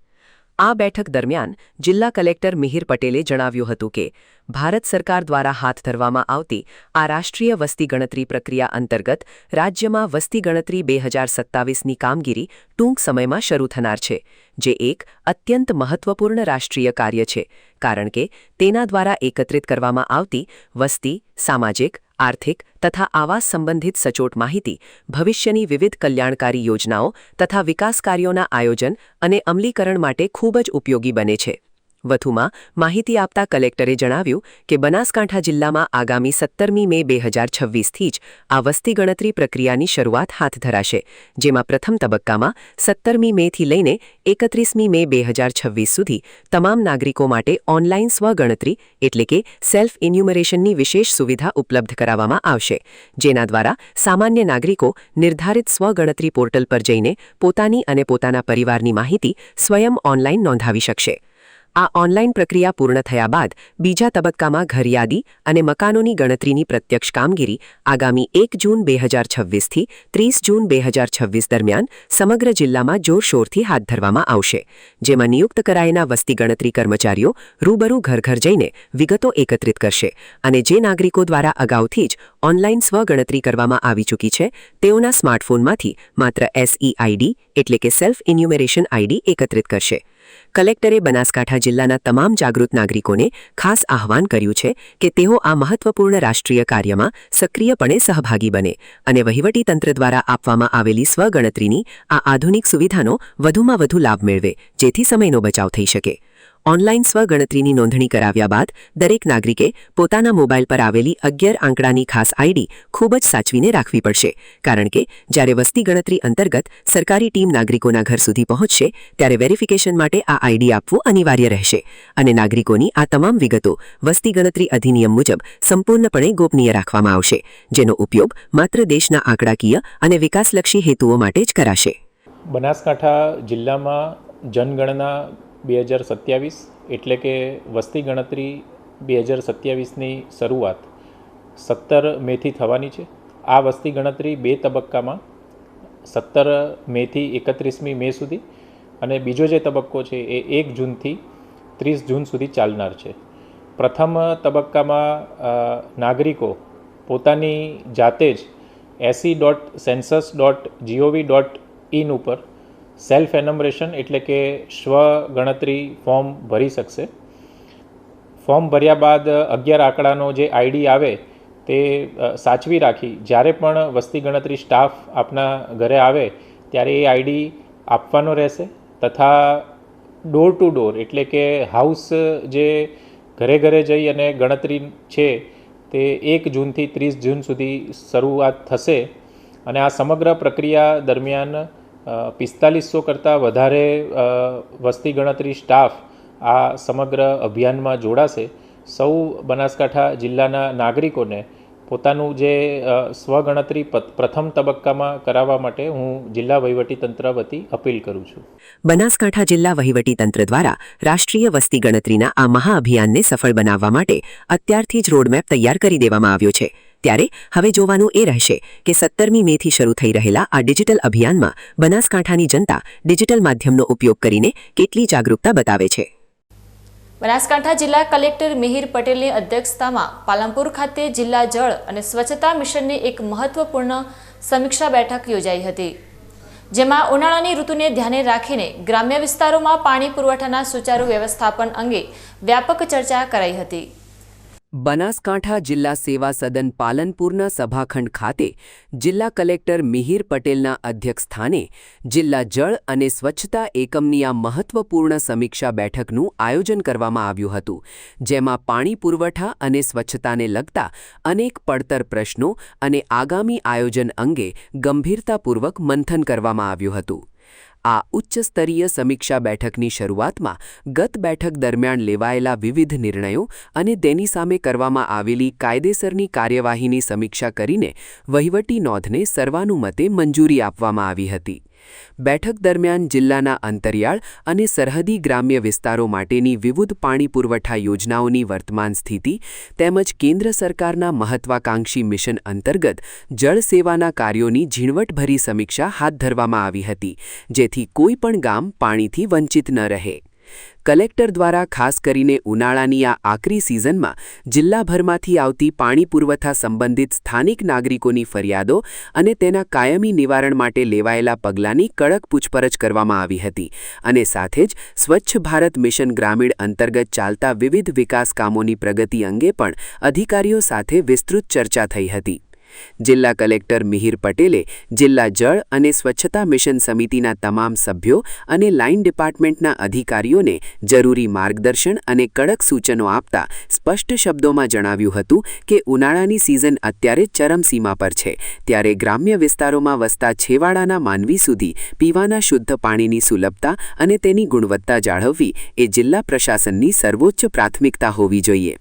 આ બેઠક દરમિયાન જિલ્લા કલેક્ટર મિહિર પટેલે જણાવ્યું હતું કે ભારત સરકાર દ્વારા હાથ ધરવામાં આવતી આ રાષ્ટ્રીય વસ્તી ગણતરી પ્રક્રિયા અંતર્ગત રાજ્યમાં વસ્તી ગણતરી 2027ની કામગીરી ટૂંક સમયમાં શરૂ થનાર છે, જે એક અત્યંત મહત્વપૂર્ણ રાષ્ટ્રીય કાર્ય છે, કારણ કે તેના દ્વારા એકત્રિત કરવામાં આવતી વસ્તી, સામાજિક, આર્થિક તથા આવાસ સંબંધિત સચોટ માહિતી ભવિષ્યની વિવિધ કલ્યાણકારી યોજનાઓ તથા વિકાસ કાર્યોના આયોજન અને અમલીકરણ માટે ખૂબ જ ઉપયોગી બને છે. વધુમાં માહિતી આપતા કલેક્ટરે જણાવ્યું કે બનાસકાંઠા જિલ્લામાં આગામી 17મી મે 2026થી જ આ વસ્તી ગણતરી પ્રક્રિયાની શરૂઆત હાથ ધરાશે, જેમાં પ્રથમ તબક્કામાં 17મી મેથી લઈને 31મી મે 2026 સુધી તમામ નાગરિકો માટે ઓનલાઈન સ્વગણતરી એટલે કે સેલ્ફ ઇન્યુમરેશનની વિશેષ સુવિધા ઉપલબ્ધ કરાવવામાં આવશે, જેના દ્વારા સામાન્ય નાગરિકો નિર્ધારિત સ્વગણતરી પોર્ટલ પર જઈને પોતાની અને પોતાના પરિવારની માહિતી સ્વયં ઓનલાઈન નોંધાવી શકશે. આ ઓનલાઈન પ્રક્રિયા પૂર્ણ થયા બાદ બીજા તબક્કામાં ઘરયાદી અને મકાનોની ગણતરીની પ્રત્યક્ષ કામગીરી આગામી 1 જૂન 2026થી 30 જૂન 2026 દરમિયાન સમગ્ર જિલ્લામાં જોરશોરથી હાથ ધરવામાં આવશે, જેમાં નિયુક્ત કરાયેલા વસ્તી ગણતરી કર્મચારીઓ રૂબરૂ ઘર ઘર જઈને વિગતો એકત્રિત કરશે અને જે નાગરિકો દ્વારા અગાઉથી જ ઓનલાઈન સ્વગણતરી કરવામાં આવી ચૂકી છે તેઓના સ્માર્ટફોનમાંથી માત્ર SEID એટલે કે સેલ્ફ ઇન્યુમરેશન આઈડી એકત્રિત કરશે. કલેક્ટરે બનાસકાંઠા જિલ્લાના તમામ જાગૃત નાગરિકોને ખાસ આહવાન કર્યું છે કે તેઓ આ મહત્વપૂર્ણ રાષ્ટ્રીય કાર્યમાં સક્રિયપણે સહભાગી બને અને વહીવટીતંત્ર દ્વારા આપવામાં આવેલી સ્વગણતરીની આ આધુનિક સુવિધાનો વધુમાં વધુ લાભ મેળવે, જેથી સમયનો બચાવ થઈ શકે. ઓનલાઈન સ્વગણતરીની નોંધણી કરાવ્યા બાદ દરેક નાગરિકે પોતાના મોબાઈલ પર આવેલી 11 આંકડાની ખાસ આઈડી ખૂબ જ સાચવીને રાખવી પડશે, કારણ કે જ્યારે વસ્તી ગણતરી અંતર્ગત સરકારી ટીમ નાગરિકોના ઘર સુધી પહોંચશે ત્યારે વેરિફિકેશન માટે આ આઈડી આપવું અનિવાર્ય રહેશે અને નાગરિકોની આ તમામ વિગતો વસ્તી ગણતરી અધિનિયમ મુજબ સંપૂર્ણપણે ગોપનીય રાખવામાં આવશે, જેનો ઉપયોગ માત્ર દેશના આંકડાકીય અને વિકાસલક્ષી હેતુઓ માટે જ કરાશે. બનાસકાંઠા જિલ્લામાં જનગણના 2027 એટલે કે વસ્તી ગણતરી 2027ની શરૂઆત 17 મેથી થવાની છે. આ વસ્તી ગણતરી 2 તબક્કામાં 17 મેથી 31મી મે સુધી અને બીજો જે તબક્કો છે એ 1 જૂનથી 30 જૂન સુધી ચાલનાર છે. પ્રથમ તબક્કામાં નાગરિકો પોતાની જાતે જ se.census.gov.in ઉપર સેલ્ફ એનમરેશન એટલે કે સ્વગણતરી ફોર્મ ભરી શકશે. ફોર્મ ભર્યા બાદ 11 આંકડાનો જે આઈડી આવે તે સાચવી રાખી જ્યારે પણ વસ્તી ગણતરી સ્ટાફ આપના ઘરે આવે ત્યારે એ આઈડી આપવાનો રહેશે તથા ડોર ટુ ડોર એટલે કે હાઉસ જે ઘરે ઘરે જઈ અને ગણતરી છે તે 1 જૂનથી 30 જૂન સુધી શરૂઆત થશે અને આ સમગ્ર પ્રક્રિયા દરમિયાન 4500 કરતાં વધારે વસ્તી ગણતરી સ્ટાફ આ સમગ્ર અભિયાનમાં જોડાશે. સૌ બનાસકાંઠા જિલ્લાના નાગરિકોને પોતાનું જે સ્વગણતરી પ્રથમ તબક્કામાં કરાવવા માટે હું જિલ્લા વહીવટીતંત્ર વતી અપીલ કરું છું. બનાસકાંઠા જિલ્લા વહીવટીતંત્ર દ્વારા રાષ્ટ્રીય વસ્તી ગણતરીના આ મહાઅભિયાનને સફળ બનાવવા માટે અત્યારથી જ રોડમેપ તૈયાર કરી દેવામાં આવ્યો છે. ત્યારે હવે જોવાનું એ રહેશે કે 17મી મેથી શરૂ થઈ રહેલા આ ડિજિટલ અભિયાનમાં બનાસકાંઠાની જનતા ડિજિટલ માધ્યમનો ઉપયોગ કરીને કેટલી જાગૃતતા બતાવે છે. બનાસકાંઠા જિલ્લા કલેક્ટર મિહિર પટેલની અધ્યક્ષતામાં પાલનપુર ખાતે જિલ્લા જળ અને સ્વચ્છતા મિશનની એક મહત્વપૂર્ણ સમીક્ષા બેઠક યોજાઈ હતી, જેમાં ઉનાળાની ઋતુને ધ્યાને રાખીને ગ્રામ્ય વિસ્તારોમાં પાણી પુરવઠાના સુચારુ વ્યવસ્થાપન અંગે વ્યાપક ચર્ચા કરાઈ હતી. બનાસકાંઠા જિલ્લા સેવા સદન પાલનપુરના સભાખંડ ખાતે જિલ્લા કલેક્ટર મિહિર પટેલના અધ્યક્ષસ્થાને જિલ્લા જળ અને સ્વચ્છતા એકમની આ મહત્વપૂર્ણ સમીક્ષા બેઠકનું આયોજન કરવામાં આવ્યું હતું, જેમાં પાણી પુરવઠા અને સ્વચ્છતાને લગતા અનેક પડતર પ્રશ્નો અને આગામી આયોજન અંગે ગંભીરતાપૂર્વક મંથન કરવામાં આવ્યું હતું. આ ઉચ્ચ સ્તરીય સમીક્ષા બેઠકની શરૂઆતમાં ગત બેઠક દરમિયાન લેવાયેલા વિવિધ નિર્ણયો અને તેની સામે કરવામાં આવેલી કાયદેસરની કાર્યવાહીની સમીક્ષા કરીને વહીવટી નોંધને સર્વાનુમતે મંજૂરી આપવામાં આવી હતી. બેઠક દરમિયાન જિલ્લાના અંતરિયાળ અને સરહદી ગ્રામ્ય વિસ્તારો માટેની વિવિધ પાણી પુરવઠા યોજનાઓની વર્તમાન સ્થિતિ તેમજ કેન્દ્ર સરકારના મહત્વાકાંક્ષી મિશન અંતર્ગત જળ સેવાના કાર્યોની ઝીણવટભરી સમીક્ષા હાથ ધરવામાં આવી હતી, જેથી કોઈ પણ ગામ પાણીથી વંચિત ન રહે. કલેક્ટર દ્વારા ખાસ કરીને ઉનાળાની આ આકરી સિઝનમાં જિલ્લાભરમાંથી આવતી પાણી પુરવઠા સંબંધિત સ્થાનિક નાગરિકોની ફરિયાદો અને તેના કાયમી નિવારણ માટે લેવાયેલા પગલાંની કડક પૂછપરછ કરવામાં આવી હતી અને સાથે જ સ્વચ્છ ભારત મિશન ગ્રામીણ અંતર્ગત ચાલતા વિવિધ વિકાસ કામોની પ્રગતિ અંગે પણ અધિકારીઓ સાથે વિસ્તૃત ચર્ચા થઈ હતી. જિલ્લા કલેક્ટર મિહિર પટેલે જિલ્લા જળ અને સ્વચ્છતા મિશન સમિતિના તમામ સભ્યો અને લાઇન ડિપાર્ટમેન્ટના અધિકારીઓને જરૂરી માર્ગદર્શન અને કડક સૂચનો આપતા સ્પષ્ટ શબ્દોમાં જણાવ્યું હતું કે ઉનાળાની સિઝન અત્યારે ચરમસીમા પર છે, ત્યારે ગ્રામ્ય વિસ્તારોમાં વસતા છેવાડાના માનવી સુધી પીવાના શુદ્ધ પાણીની સુલભતા અને તેની ગુણવત્તા જાળવવી એ જિલ્લા પ્રશાસનની સર્વોચ્ચ પ્રાથમિકતા હોવી જોઈએ.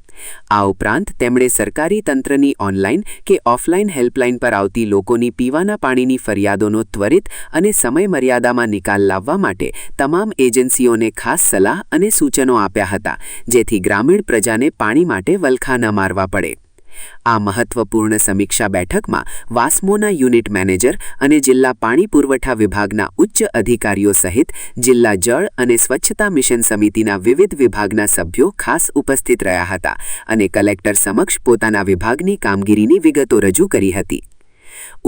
આ ઉપરાંત તેમણે સરકારી તંત્રની ઓનલાઇન કે ઓફલાઇન હેલ્પલાઇન પર આવતી લોકોની પીવાના પાણીની ફરિયાદોનો ત્વરિત અને સમયમર્યાદામાં નિકાલ લાવવા માટે તમામ એજન્સીઓને ખાસ સલાહ અને સૂચનો આપ્યા હતા, જેથી ગ્રામીણ પ્રજાને પાણી માટે વલખા ન મારવા પડે. આ મહત્વપૂર્ણ સમીક્ષા બેઠકમાં વાસ્મોના યુનિટ મેનેજર અને જિલ્લા પાણી પુરવઠા વિભાગના ઉચ્ચ અધિકારીઓ સહિત જિલ્લા જળ અને સ્વચ્છતા મિશન સમિતિના વિવિધ વિભાગના સભ્યો ખાસ ઉપસ્થિત રહ્યા હતા અને કલેક્ટર સમક્ષ પોતાના વિભાગની કામગીરીની વિગતો રજૂ કરી હતી.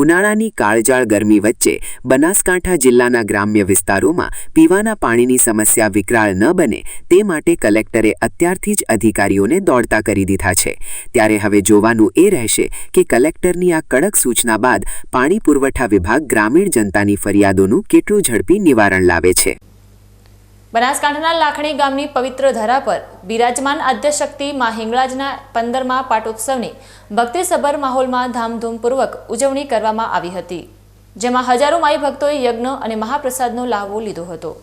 ઉનાળાની કાળઝાળ ગરમી વચ્ચે બનાસકાંઠા જિલ્લાના ગ્રામ્ય વિસ્તારોમાં પીવાના પાણીની સમસ્યા વિકરાળ ન બને તે માટે કલેક્ટરે અત્યારથી જ અધિકારીઓને દોડતા કરી દીધા છે. ત્યારે હવે જોવાનું એ રહેશે કે કલેક્ટરની આ કડક સૂચના બાદ પાણી પુરવઠા વિભાગ ગ્રામીણ જનતાની ફરિયાદોનું કેટલું ઝડપી નિવારણ લાવે છે. બનાસકાંઠાના લાખણી ગામની પવિત્ર ધરા પર બિરાજમાન આદ્યશક્તિ માં હિંગળાજના 15મા પાટોત્સવની ભક્તિસભર માહોલમાં ધામધૂમપૂર્વક ઉજવણી કરવામાં આવી હતી, જેમાં હજારો માઈ ભક્તોએ યજ્ઞ અને મહાપ્રસાદનો લાહવો લીધો હતો.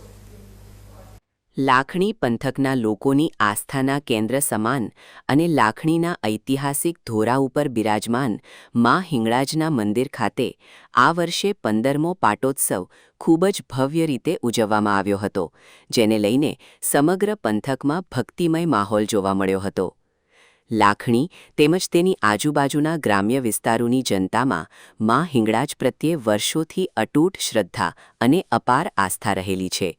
લાખણી પંથકના લોકોની આસ્થાના કેન્દ્ર સમાન અને લાખણીના ઐતિહાસિક ધોરા ઉપર બિરાજમાન માં હિંગળાજના મંદિર ખાતે આ વર્ષે 15મો પાટોત્સવ ખૂબ જ ભવ્ય રીતે ઉજવવામાં આવ્યો હતો, જેને લઈને સમગ્ર પંથકમાં ભક્તિમય માહોલ જોવા મળ્યો હતો. લાખણી તેમજ તેની આજુબાજુના ગ્રામ્ય વિસ્તારોની જનતામાં માં હિંગળાજ પ્રત્યે વર્ષોથી અતૂટ શ્રદ્ધા અને અપાર આસ્થા રહેલી છે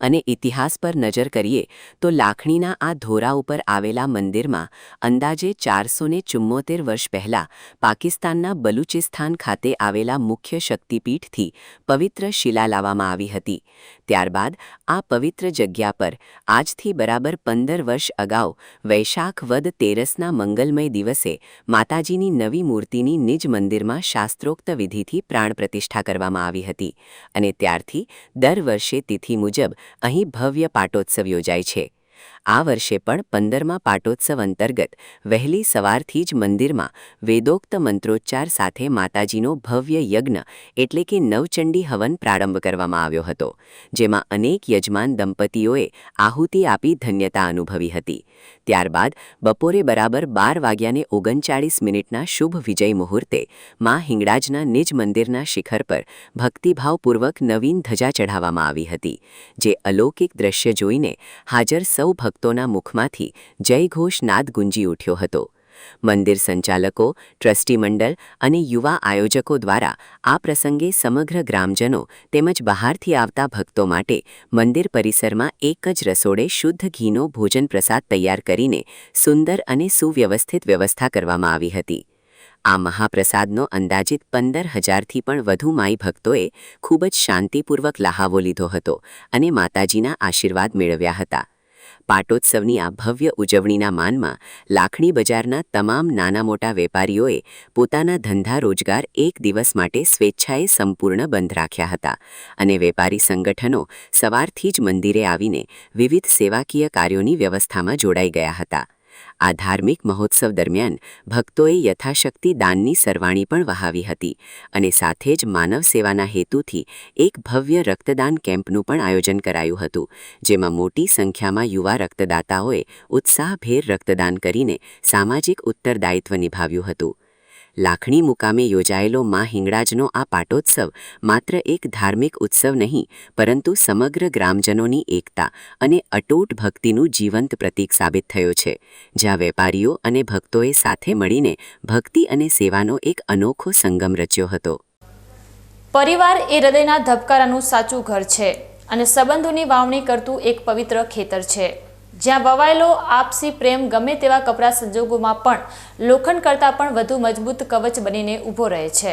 અને ઇતિહાસ પર નજર કરીએ તો લાખણીના આ ધોરા ઉપર આવેલા મંદિરમાં અંદાજે 474 વર્ષ પહેલાં પાકિસ્તાનના બલુચિસ્તાન ખાતે આવેલા મુખ્ય શક્તિપીઠથી પવિત્ર શિલા લાવવામાં આવી હતી. ત્યારબાદ આ પવિત્ર જગ્યા પર આજથી બરાબર 15 વર્ષ અગાઉ વૈશાખ વદ 13 ના મંગલમય દિવસે માતાજીની નવી મૂર્તિની નિજ મંદિરમાં શાસ્ત્રોક્ત વિધિથી પ્રાણ પ્રતિષ્ઠા કરવામાં આવી હતી અને ત્યારથી દર વર્ષે તિથિ મુજબ અહીં ભવ્ય પાટોત્સવ યોજાય છે. આ વર્ષે પણ 15મા પાટોત્સવ અંતર્ગત વહેલી સવારથી જ મંદિરમાં વેદોક્ત મંત્રોચ્ચાર સાથે માતાજીનો ભવ્ય યજ્ઞ એટલે કે નવચંડી હવન પ્રારંભ કરવામાં આવ્યો હતો, જેમાં અનેક યજમાન દંપતીઓએ આહુતિ આપી ધન્યતા અનુભવી હતી. ત્યારબાદ બપોરે બરાબર 12:39 શુભ વિજય મુહૂર્તે માં હિંગળાજના નિજ મંદિરના શિખર પર ભક્તિભાવપૂર્વક નવીન ધજા ચઢાવવામાં આવી હતી, જે અલૌકિક દ્રશ્ય જોઈને હાજર સૌ ભક્તોના મુખમાંથી જયઘોષ નાદ ગુંજી ઉઠ્યો હતો. મંદિર સંચાલકો, ટ્રસ્ટી મંડળ અને યુવા આયોજકો દ્વારા આ પ્રસંગે સમગ્ર ગ્રામજનો તેમજ બહારથી આવતા ભક્તો માટે મંદિર પરિસરમાં એક જ રસોડે શુદ્ધ ઘીનો ભોજન પ્રસાદ તૈયાર કરીને સુંદર અને સુવ્યવસ્થિત વ્યવસ્થા કરવામાં આવી હતી. આ મહાપ્રસાદનો અંદાજિત 15,000થી પણ વધુ માઈ ભક્તોએ ખૂબ જ શાંતિપૂર્વક લહાવો લીધો હતો અને માતાજીના આશીર્વાદ મેળવ્યા હતા. પાટોત્સવની આ ભવ્ય ઉજવણીના માનમાં લાખણી બજારના તમામ નાના મોટા વેપારીઓએ પોતાના ધંધા રોજગાર એક દિવસ માટે સ્વેચ્છાએ સંપૂર્ણ બંધ રાખ્યા હતા અને વેપારી સંગઠનો સવારથી જ મંદિરે આવીને વિવિધ સેવાકીય કાર્યોની વ્યવસ્થામાં જોડાઈ ગયા હતા. આ ધાર્મિક મહોત્સવ દરમિયાન ભક્તોએ યથાશક્તિ દાનની સરવાણી પણ વહાવી હતી અને સાથે જ માનવ સેવાના હેતુથી એક ભવ્ય રક્તદાન કેમ્પનું પણ આયોજન કરાયું હતું, જેમાં મોટી સંખ્યામાં યુવા રક્તદાતાઓએ ઉત્સાહભેર રક્તદાન કરીને સામાજિક ઉત્તરદાયિત્વ નિભાવ્યું હતું. લાખણી મુકામે યોજાયેલો મા હિંગળાજનો આ પાટોત્સવ માત્ર એક ધાર્મિક ઉત્સવ નહીં, પરંતુ સમગ્ર ગ્રામજનોની એકતા અને અતૂટ ભક્તિનું જીવંત પ્રતીક સાબિત થયો છે, જ્યાં વેપારીઓ અને ભક્તોએ સાથે મળીને ભક્તિ અને સેવાનો એક અનોખો સંગમ રચ્યો હતો. પરિવાર એ હૃદયના ધબકારાનું સાચું ઘર છે અને સંબંધોની વાવણી કરતું એક પવિત્ર ખેતર છે, જ્યાં વવાયેલો આપસી પ્રેમ ગમે તેવા કપરા સંજોગોમાં પણ લોખંડ કરતાં પણ વધુ મજબૂત કવચ બનીને ઊભો રહે છે.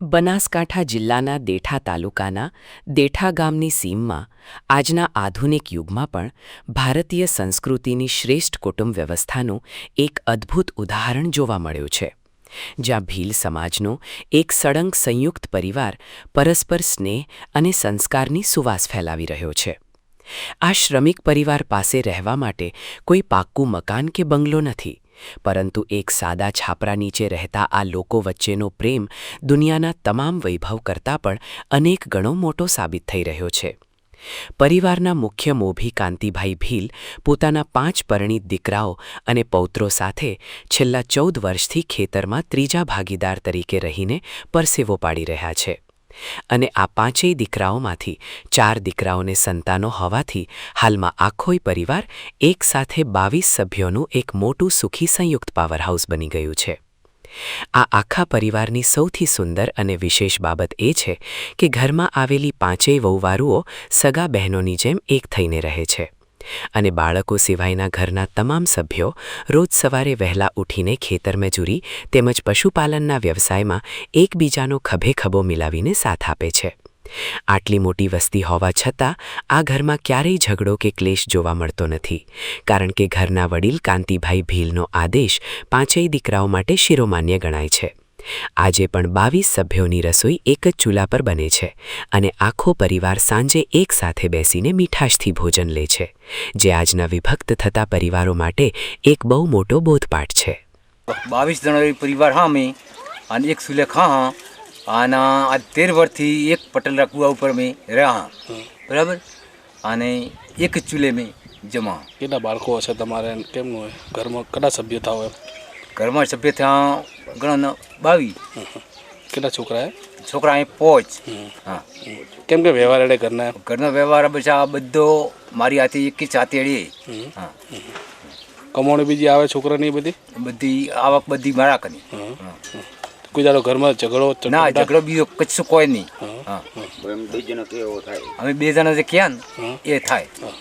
બનાસકાંઠા જિલ્લાના દેઠા તાલુકાના દેઠા ગામની સીમમાં આજના આધુનિક યુગમાં પણ ભારતીય સંસ્કૃતિની શ્રેષ્ઠ કુટુંબ વ્યવસ્થાનું એક અદ્ભુત ઉદાહરણ જોવા મળ્યું છે, જ્યાં ભીલ સમાજનો એક સળંગ સંયુક્ત પરિવાર પરસ્પર સ્નેહ અને સંસ્કારની સુવાસ ફેલાવી રહ્યો છે. આ શ્રમિક પરિવાર પાસે રહેવા માટે કોઈ પાક્કું મકાન કે બંગલો નથી, પરંતુ એક સાદા છાપરા નીચે રહેતા આ લોકો વચ્ચેનો પ્રેમ દુનિયાના તમામ વૈભવ કરતાં પણ અનેક ગણો મોટો સાબિત થઈ રહ્યો છે. પરિવારના મુખ્ય મોભી કાંતિભાઈ ભીલ પોતાના 5 પરિણીત દીકરાઓ અને પૌત્રો સાથે છેલ્લા 14 વર્ષથી ખેતરમાં ત્રીજા ભાગીદાર તરીકે રહીને પરસેવો પાડી રહ્યા છે. અને આ 5 દીકરાઓમાંથી 4 દીકરાઓને સંતાનો હોવાથી હાલમાં આખોય પરિવાર એક સાથે 22 સભ્યોનું એક મોટું સુખી સંયુક્ત પાવરહાઉસ બની ગયું છે. આ આખા પરિવારની સૌથી સુંદર અને વિશેષ બાબત એ છે કે ઘરમાં આવેલી 5 વહુવારુઓ સગા બહેનોની જેમ એક થઈને રહે છે અને બાળકો સિવાયના ઘરના તમામ સભ્યો રોજ સવારે વહેલા ઉઠીને ખેતર મજૂરી તેમજ પશુપાલનના વ્યવસાયમાં એકબીજાનો ખભે ખભો મિલાવીને સાથ આપે છે. આટલી મોટી વસ્તી હોવા છતાં આ ઘરમાં ક્યારેય ઝઘડો કે ક્લેશ જોવા મળતો નથી, કારણ કે ઘરના વડીલ કાંતિભાઈ ભીલનો આદેશ 5 દીકરાઓ માટે શિરોમાન્ય ગણાય છે. આજે પણ 22 સભ્યોની રસોઈ એક જ ચૂલા પર બને છે અને આખો પરિવાર સાંજે એક સાથે બેસીને મીઠાશથી ભોજન લે છે, જે આજના વિભક્ત થતા પરિવારો માટે એક બહુ મોટો બોધપાઠ છે. 22 જણો પરિવાર હા અમે અને એક ચૂલે ખા અને આ 13 વર્ષથી એક પટેલ કુવા ઉપર મેં રહ્યા, બરાબર, અને એક જ ચૂલે મેં જમા. કેટલા બાળકો હશે તમારે? કેમનું હોય ઘરમાં? કેટલા સભ્ય થાવ? એમ ઘરમાં સભ્ય થયા ઘણા 22. કેટલા છોકરા? છોકરા અહીં 5. હા. કેમ કે વ્યવહાર એડે ઘરનો વ્યવહાર બસ આ બધો મારી હાથે એક જ સાથે એડી. હા. કમાણી બીજી આવે છોકરાની? બધી આવક બધી મારા કરી. કોઈ દાડો ઘરમાં ઝઘડો? ના, ઝઘડો બીજો કશું કોઈ નહીં. હા. અમે 2 જણા જે ક્યાં એ થાય.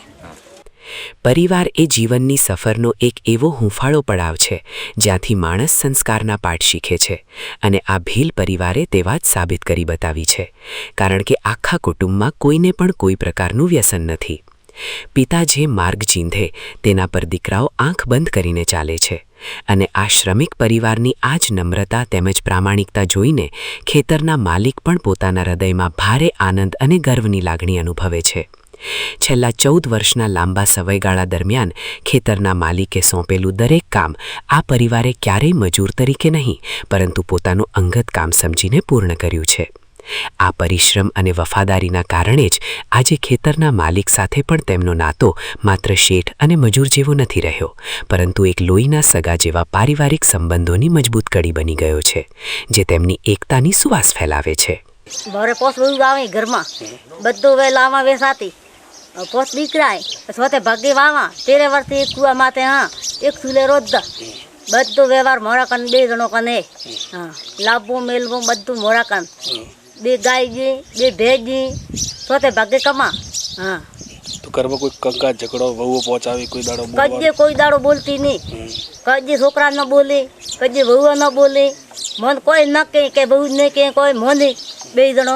પરિવાર એ જીવનની સફરનો એક એવો હૂંફાળો પડાવ છે જ્યાંથી માણસ સંસ્કારના પાઠ શીખે છે, અને આ ભીલ પરિવારે તે વાત સાબિત કરી બતાવી છે, કારણ કે આખા કુટુંબમાં કોઈને પણ કોઈ પ્રકારનું વ્યસન નથી. પિતા જે માર્ગ ચીંધે તેના પર દીકરાઓ આંખ બંધ કરીને ચાલે છે, અને આ શ્રમિક પરિવારની આ જ નમ્રતા તેમજ પ્રામાણિકતા જોઈને ખેતરના માલિક પણ પોતાના હૃદયમાં ભારે આનંદ અને ગર્વની લાગણી અનુભવે છે. છેલ્લા 14 વર્ષના લાંબા સમયગાળા દરમિયાન ખેતરના માલિકે સોંપેલું દરેક કામ આ પરિવારે ક્યારેય મજૂર તરીકે નહીં, પરંતુ પોતાનું અંગત કામ સમજીને પૂર્ણ કર્યું છે. આ પરિશ્રમ અને વફાદારીના કારણે જ આજે ખેતરના માલિક સાથે પણ તેમનો નાતો માત્ર શેઠ અને મજૂર જેવો નથી રહ્યો, પરંતુ એક લોહીના સગા જેવા પારિવારિક સંબંધોની મજબૂત કડી બની ગયો છે, જે તેમની એકતાની સુવાસ ફેલાવે છે. મારે પોસ બધું આવે ઘરમાં, બધું વેલામાં વેસાતી પોસ દીકરાય સોતે ભાગે વાવા 13 વર્ષથી એક કુવા માથે હા એક ચૂલે રોજતા બધું વ્યવહાર મોરા કન 2 જણો કને. હા, લાભવું મેલવું બધું મોરા કન. 2 ગાય જી 2 ભેજ જી સોતે ભાગે કમા. હા, તો ઘરમાં કોઈ કંકાસ ઝઘડો વહુઓ પહોંચાવી કોઈ દાડો? કજે કોઈ દાડો બોલતી નહીં, કજે છોકરા ન બોલે, કજે વહુઓ ન બોલે, મન કોઈ ન કે બહુ જ નહીં કે કોઈ મને 2 જણો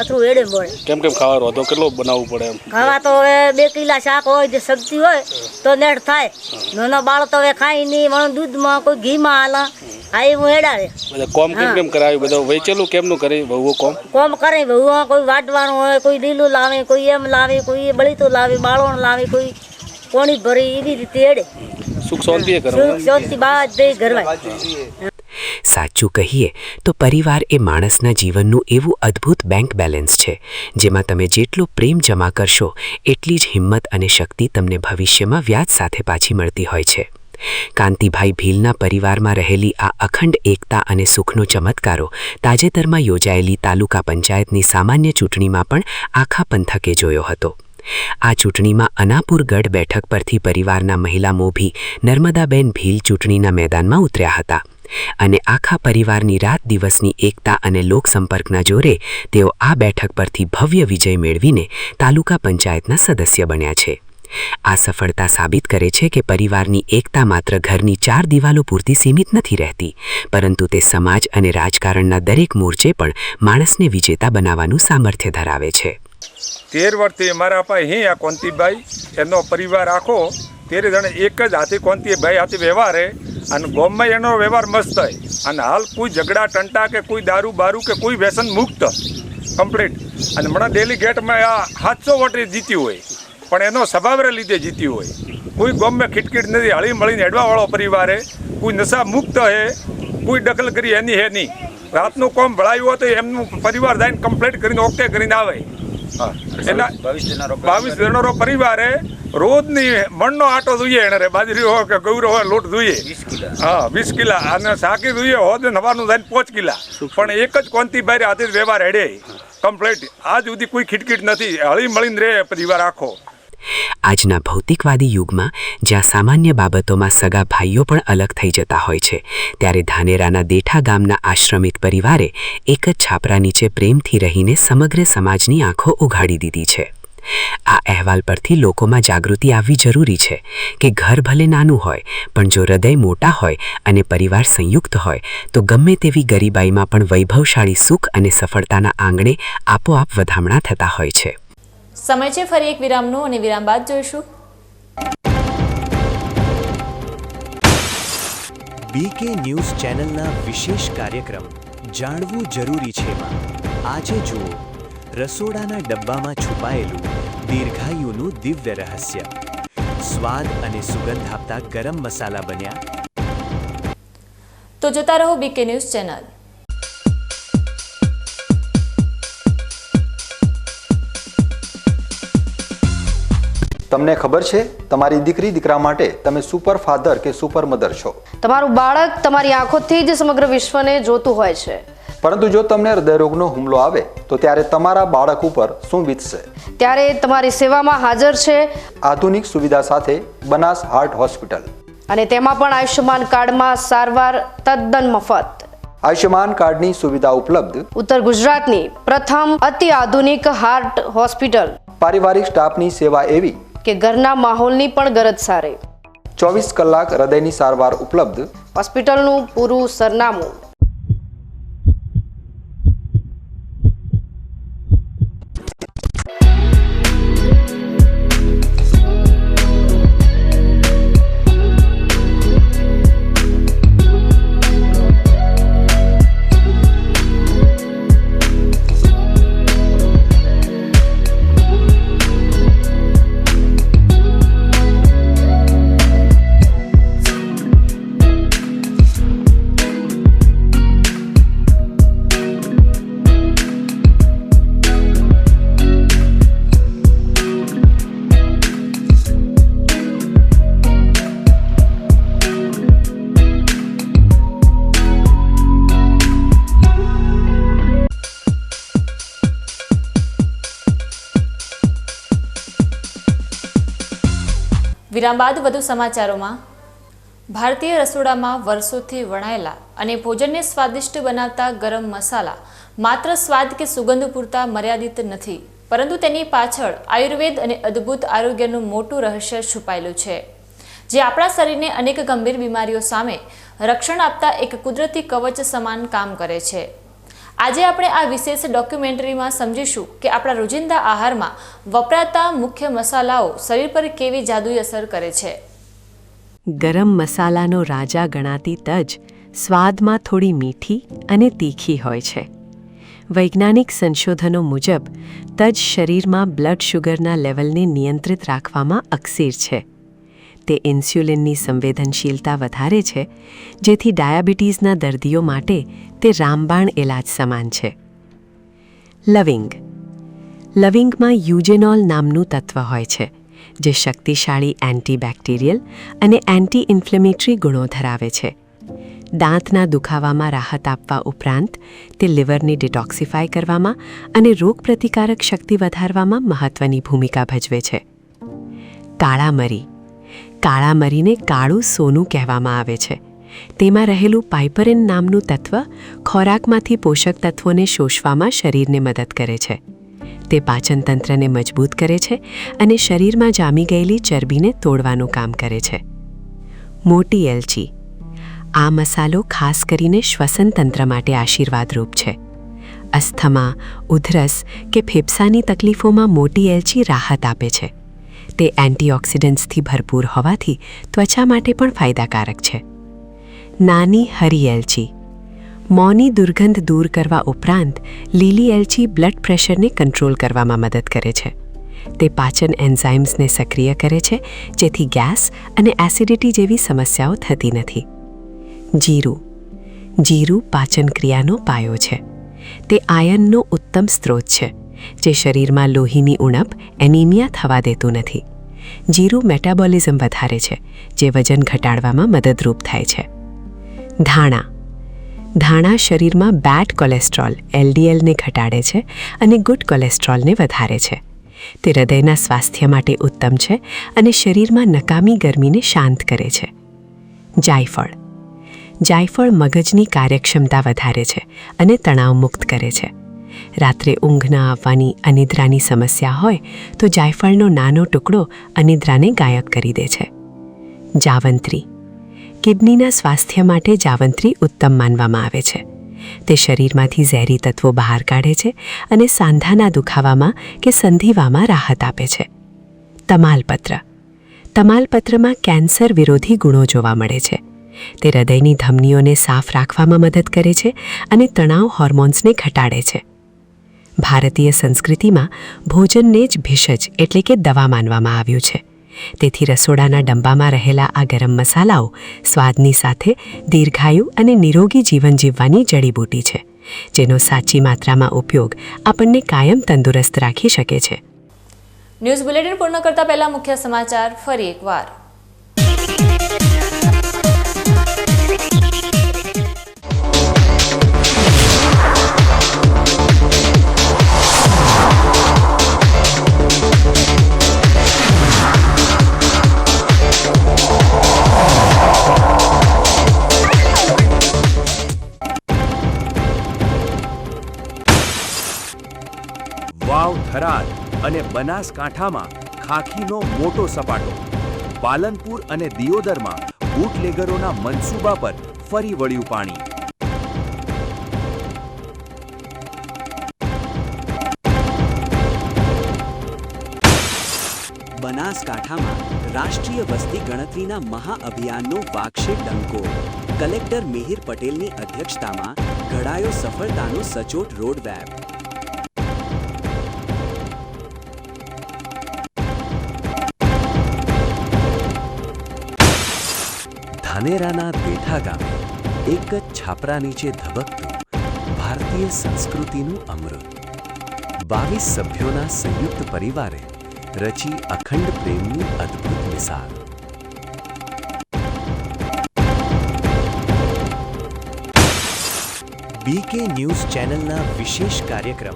અથરું એડે બોલે. કેમ ખાવા રોધો કેટલો બનાવવું પડે? એમ ખાવા તો હવે 2 કિલા શાક હોય, જે સબ્જી હોય તો નેટ થાય. નાનો બાળો તો હવે ખાઈ નહીં, મને દૂધમાં કોઈ ઘીમાં હાલા આ હું હેડાડે. બધા કોમ કેમ કરાવી? બધું વેચેલું કેમનું કરે? વહુઓ કોમ કરે. વહુઓ કોઈ વાટવાનું હોય, કોઈ લીલું લાવે, કોઈ એમ લાવે, કોઈ બળીતું લાવે, બાળોણ લાવે, કોઈ પાણી ભરી એવી રીતે એડે સુખ શાંતિ સુખ શાંતિ બધે ઘરમાં. સાચું કહીએ તો પરિવાર એ માણસના જીવનનું એવું અદ્ભુત બેંક બેલેન્સ છે જેમાં તમે જેટલો પ્રેમ જમા કરશો એટલી જ હિંમત અને શક્તિ તમને ભવિષ્યમાં વ્યાજ સાથે પાછી મળતી હોય છે. કાંતિભાઈ ભીલના પરિવારમાં રહેલી આ અખંડ એકતા અને સુખનો ચમત્કારો તાજેતરમાં યોજાયેલી તાલુકા પંચાયતની સામાન્ય ચૂંટણીમાં પણ આખા પંથકે જોયો હતો. આ ચૂંટણીમાં અનાપુર ગઢ બેઠક પરથી પરિવારના મહિલા મોભી નર્મદાબેન ભીલ ચૂંટણીના મેદાનમાં ઉતર્યા હતા અને આખા પરિવારની રાત દિવસની એકતા અને લોકસંપર્કના જોરે તેઓ આ બેઠક પરથી ભવ્ય વિજય મેળવીને તાલુકા પંચાયતના સદસ્ય બન્યા છે. આ સફળતા સાબિત કરે છે કે પરિવારની એકતા માત્ર ઘરની 4 દિવાલો પૂરતી સીમિત નથી રહેતી, પરંતુ તે સમાજ અને રાજકારણના દરેક મોરચે પણ માણસને વિજેતા બનાવવાનું સામર્થ્ય ધરાવે છે. 13 વર્ષથી મારા પાસે અહીં આ કોંતીભાઈ એનો પરિવાર આખો 13 જણ એક જ હાથી કોંતીભાઈ હાથી વ્યવહાર અને ગામમાં એનો વ્યવહાર મસ્ત હોય અને હાલ કોઈ ઝઘડા ટંટા કે કોઈ દારૂ બારૂ કે કોઈ વ્યસન મુક્ત કમ્પ્લીટ. અને હમણાં ડેલી ગેટમાં આ 700 વોટ જીત્યું હોય પણ એનો સ્વભાવને લીધે જીત્યું હોય. કોઈ ગામમાં ખીટખીટ નથી, હળી મળીને હેડવાવાળો પરિવાર કોઈ નશા મુક્ત હે, કોઈ દખલ કરી એની હે નહીં. રાતનું કામ ભળાયું હોય તો એમનું પરિવાર જઈને કમ્પ્લીટ કરીને ઓકે કરીને આવે. એના 22 જણનો પરિવાર રોજની મણનો આટો જોઈએ એને બાજરી હોય કે ગૌરો હોય લોટ જોઈએ 20 કિલા અને શાકી જોઈએ હોદ નવાનું જઈને 5 કિલા. પણ એક જ કોંતીભાઈ હાથે વ્યવહાર હેડે કમ્પ્લીટ. આજ સુધી કોઈ ખીટખીટ નથી, હળી મળીને રહે પરિવાર આખો. આજના ભૌતિકવાદી યુગમાં જ્યાં સામાન્ય બાબતોમાં સગા ભાઈઓ પણ અલગ થઈ જતા હોય છે, ત્યારે ધાનેરાના દેઠા ગામના આશ્રમિત પરિવારે એક જ છાપરા નીચે પ્રેમથી રહીને સમગ્ર સમાજની આંખો ઉઘાડી દીધી છે. આ અહેવાલ પરથી લોકોમાં જાગૃતિ આવવી જરૂરી છે કે ઘર ભલે નાનું હોય પણ જો હૃદય મોટા હોય અને પરિવાર સંયુક્ત હોય તો ગમે તેવી ગરીબાઈમાં પણ વૈભવશાળી સુખ અને સફળતાના આંગણે આપોઆપ વધામણા થતા હોય છે. સમય છે ફરી એક વિરામનો અને વિરામ બાદ જોઈશું બીકે ન્યૂઝ ચેનલના વિશેષ કાર્યક્રમ જાણવું જરૂરી છેમાં આજે જુઓ રસોડાના ડબ્બામાં છુપાયેલું દીર્ઘાયુનું દિવ્ય રહસ્ય. સ્વાદ અને સુગંધ આપતા ગરમ મસાલા બન્યા. તો જોતા રહો બીકે ન્યૂઝ ચેનલ. તમને ખબર છે તમારી દીકરી દીકરા માટે તમે સુપર ફાધર કે સુપર મધર છો. તમારું બાળક તમારી આંખોથી જ સમગ્ર વિશ્વને જોતું હોય છે. પરંતુ જો તમને હૃદયરોગનો હુમલો આવે તો ત્યારે તમારા બાળક ઉપર શું વીતશે? ત્યારે તમારી સેવામાં હાજર છે આધુનિક સુવિધા સાથે બનાસ હાર્ટ હોસ્પિટલ, અને તેમાં પણ આયુષ્યમાન કાર્ડમાં સારવાર તદ્દન મફત. આયુષ્યમાન કાર્ડની સુવિધા ઉપલબ્ધ ઉત્તર ગુજરાતની પ્રથમ અતિ આધુનિક હાર્ટ હોસ્પિટલ. પારિવારિક સ્ટાફની સેવા એવી કે ઘરના માહોલની પણ ગરજ સારે. 24 કલાક હૃદયની સારવાર ઉપલબ્ધ. હોસ્પિટલનું પૂરું સરનામું વિરામ બાદ વધુ સમાચારોમાં. ભારતીય રસોડામાં વર્ષોથી વણાયેલા અને ભોજનને સ્વાદિષ્ટ બનાવતા ગરમ મસાલા માત્ર સ્વાદ કે સુગંધ પૂરતા મર્યાદિત નથી, પરંતુ તેની પાછળ આયુર્વેદ અને અદ્ભુત આરોગ્યનું મોટું રહસ્ય છુપાયેલું છે, જે આપણા શરીરને અનેક ગંભીર બીમારીઓ સામે રક્ષણ આપતા એક કુદરતી કવચ સમાન કામ કરે છે. આજે આપણે આ વિશેષ ડોક્યુમેન્ટરીમાં સમજીશું કે આપણા રોજિંદા આહારમાં વપરાતા મુખ્ય મસાલાઓ શરીર પર કેવી જાદુઈ અસર કરે છે. ગરમ મસાલાનો રાજા ગણાતી તજ સ્વાદમાં થોડી મીઠી અને તીખી હોય છે. વૈજ્ઞાનિક સંશોધનો મુજબ તજ શરીરમાં બ્લડ શુગરના લેવલને નિયંત્રિત રાખવામાં અકસીર છે. તે ઇન્સ્યુલિનની સંવેદનશીલતા વધારે છે, જેથી ડાયાબિટીસના દર્દીઓ માટે તે રામબાણ ઇલાજ સમાન છે. લવિંગ. લવિંગમાં યુજેનોલ નામનું તત્વ હોય છે, જે શક્તિશાળી એન્ટીબેક્ટેરિયલ અને એન્ટી ઇન્ફ્લેમેટરી ગુણો ધરાવે છે. દાંતના દુખાવામાં રાહત આપવા ઉપરાંત તે લિવરને ડિટોક્સિફાય કરવામાં અને રોગપ્રતિકારક શક્તિ વધારવામાં મહત્વની ભૂમિકા ભજવે છે. કાળા મરી. કાળા મરીને કાળું સોનું કહેવામાં આવે છે. તેમાં રહેલું પાઇપરિન નામનું તત્વ ખોરાકમાંથી પોષક તત્વોને શોષવામાં શરીરને મદદ કરે છે. તે પાચનતંત્રને મજબૂત કરે છે અને શરીરમાં જામી ગયેલી ચરબીને તોડવાનું કામ કરે છે. મોટી એલચી. આ મસાલો ખાસ કરીને શ્વસન તંત્ર માટે આશીર્વાદરૂપ છે. અસ્થમા, ઉધરસ કે ફેફસાની તકલીફોમાં મોટી એલચી રાહત આપે છે. તે એન્ટીઓક્સિડન્ટ્સથી ભરપૂર હોવાથી ત્વચા માટે પણ ફાયદાકારક છે. નાની હરી એલચી. મોંની દુર્ગંધ દૂર કરવા ઉપરાંત લીલી એલચી બ્લડ પ્રેશરને કંટ્રોલ કરવામાં મદદ કરે છે. તે પાચન એન્ઝાઇમ્સને સક્રિય કરે છે, જેથી ગેસ અને એસિડિટી જેવી સમસ્યાઓ થતી નથી. જીરું. જીરું પાચન ક્રિયાનો પાયો છે. તે આયર્નનો ઉત્તમ સ્ત્રોત છે, જે શરીરમાં લોહીની ઉણપ એનિમિયા થવા દેતું નથી. જીરું મેટાબોલિઝમ વધારે છે, જે વજન ઘટાડવામાં મદદરૂપ થાય છે. ધાણા. ધાણા શરીરમાં બેડ કોલેસ્ટ્રોલ LDLને ઘટાડે છે અને ગુડ કોલેસ્ટ્રોલને વધારે છે. તે હૃદયના સ્વાસ્થ્ય માટે ઉત્તમ છે અને શરીરમાં નકામી ગરમીને શાંત કરે છે. જાયફળ. જાયફળ મગજની કાર્યક્ષમતા વધારે છે અને તણાવ મુક્ત કરે છે. રાત્રે ઊંઘ ન આવવાની અનિદ્રાની સમસ્યા હોય તો જાયફળનો નાનો ટુકડો અનિદ્રાને ગાયબ કરી દે છે. જાવંત્રી. કિડનીના સ્વાસ્થ્ય માટે જાવંત્રી ઉત્તમ માનવામાં આવે છે. તે શરીરમાંથી ઝેરી તત્વો બહાર કાઢે છે અને સાંધાના દુખાવામાં કે સંધિવામાં રાહત આપે છે. તમાલપત્ર. તમાલપત્રમાં કેન્સર વિરોધી ગુણો જોવા મળે છે. તે હૃદયની ધમનીઓને સાફ રાખવામાં મદદ કરે છે અને તણાવ હોર્મોન્સને ઘટાડે છે. ભારતીય સંસ્કૃતિમાં ભોજનને જ ભેષજ એટલે કે દવા માનવામાં આવ્યું છે. તેથી રસોડાના ડબ્બામાં રહેલા આ ગરમ મસાલાઓ સ્વાદની સાથે દીર્ઘાયુ અને નિરોગી જીવન જીવવાની જડીબૂટી છે, જેનો સાચી માત્રામાં ઉપયોગ આપણને કાયમ તંદુરસ્ત રાખી શકે છે. ન્યૂઝ બુલેટિન પૂર્ણ કરતા પહેલા મુખ્ય સમાચાર ફરી એકવાર. વાવ, થરાદ અને બનાસકાંઠામાં ખાખીનો મોટો સપાટો. પાલનપુર અને દિયોદરમાં બુટલેગરોના મનસૂબા પર ફરી વળ્યું પાણી. બનાસકાંઠામાં રાષ્ટ્રીય વસ્તી ગણતરીના મહાઅભિયાનનો વાગશે ડંકો. કલેક્ટર મિહિર પટેલની અધ્યક્ષતામાં ઘડાયો સફળતાનો સચોટ રોડમેપ. ધાનેરાના દેઠા ગામે એક જ છાપરા નીચે ધબકતું ભારતીય સંસ્કૃતિનું અમૃત. 22 સભ્યોના સંયુક્ત પરિવારે રચી અખંડ પ્રેમની અદ્ભુત મિસાલ. બીકે ન્યૂઝ ચેનલના વિશેષ કાર્યક્રમ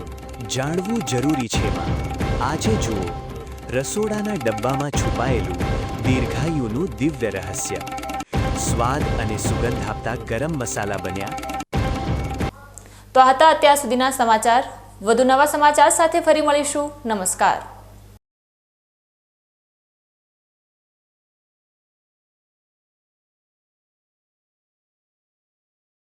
જાણવું જરૂરી છેમાં આજે જુઓ રસોડાના ડબ્બામાં છુપાયેલું દીર્ઘાયુનું દિવ્ય રહસ્ય. સ્વાદ અને સુગંધ આપતા ગરમ મસાલા બન્યા. તો હતા અત્યાર સુધીના સમાચાર. વધુ નવા સમાચાર સાથે ફરી મળીશું. નમસ્કાર.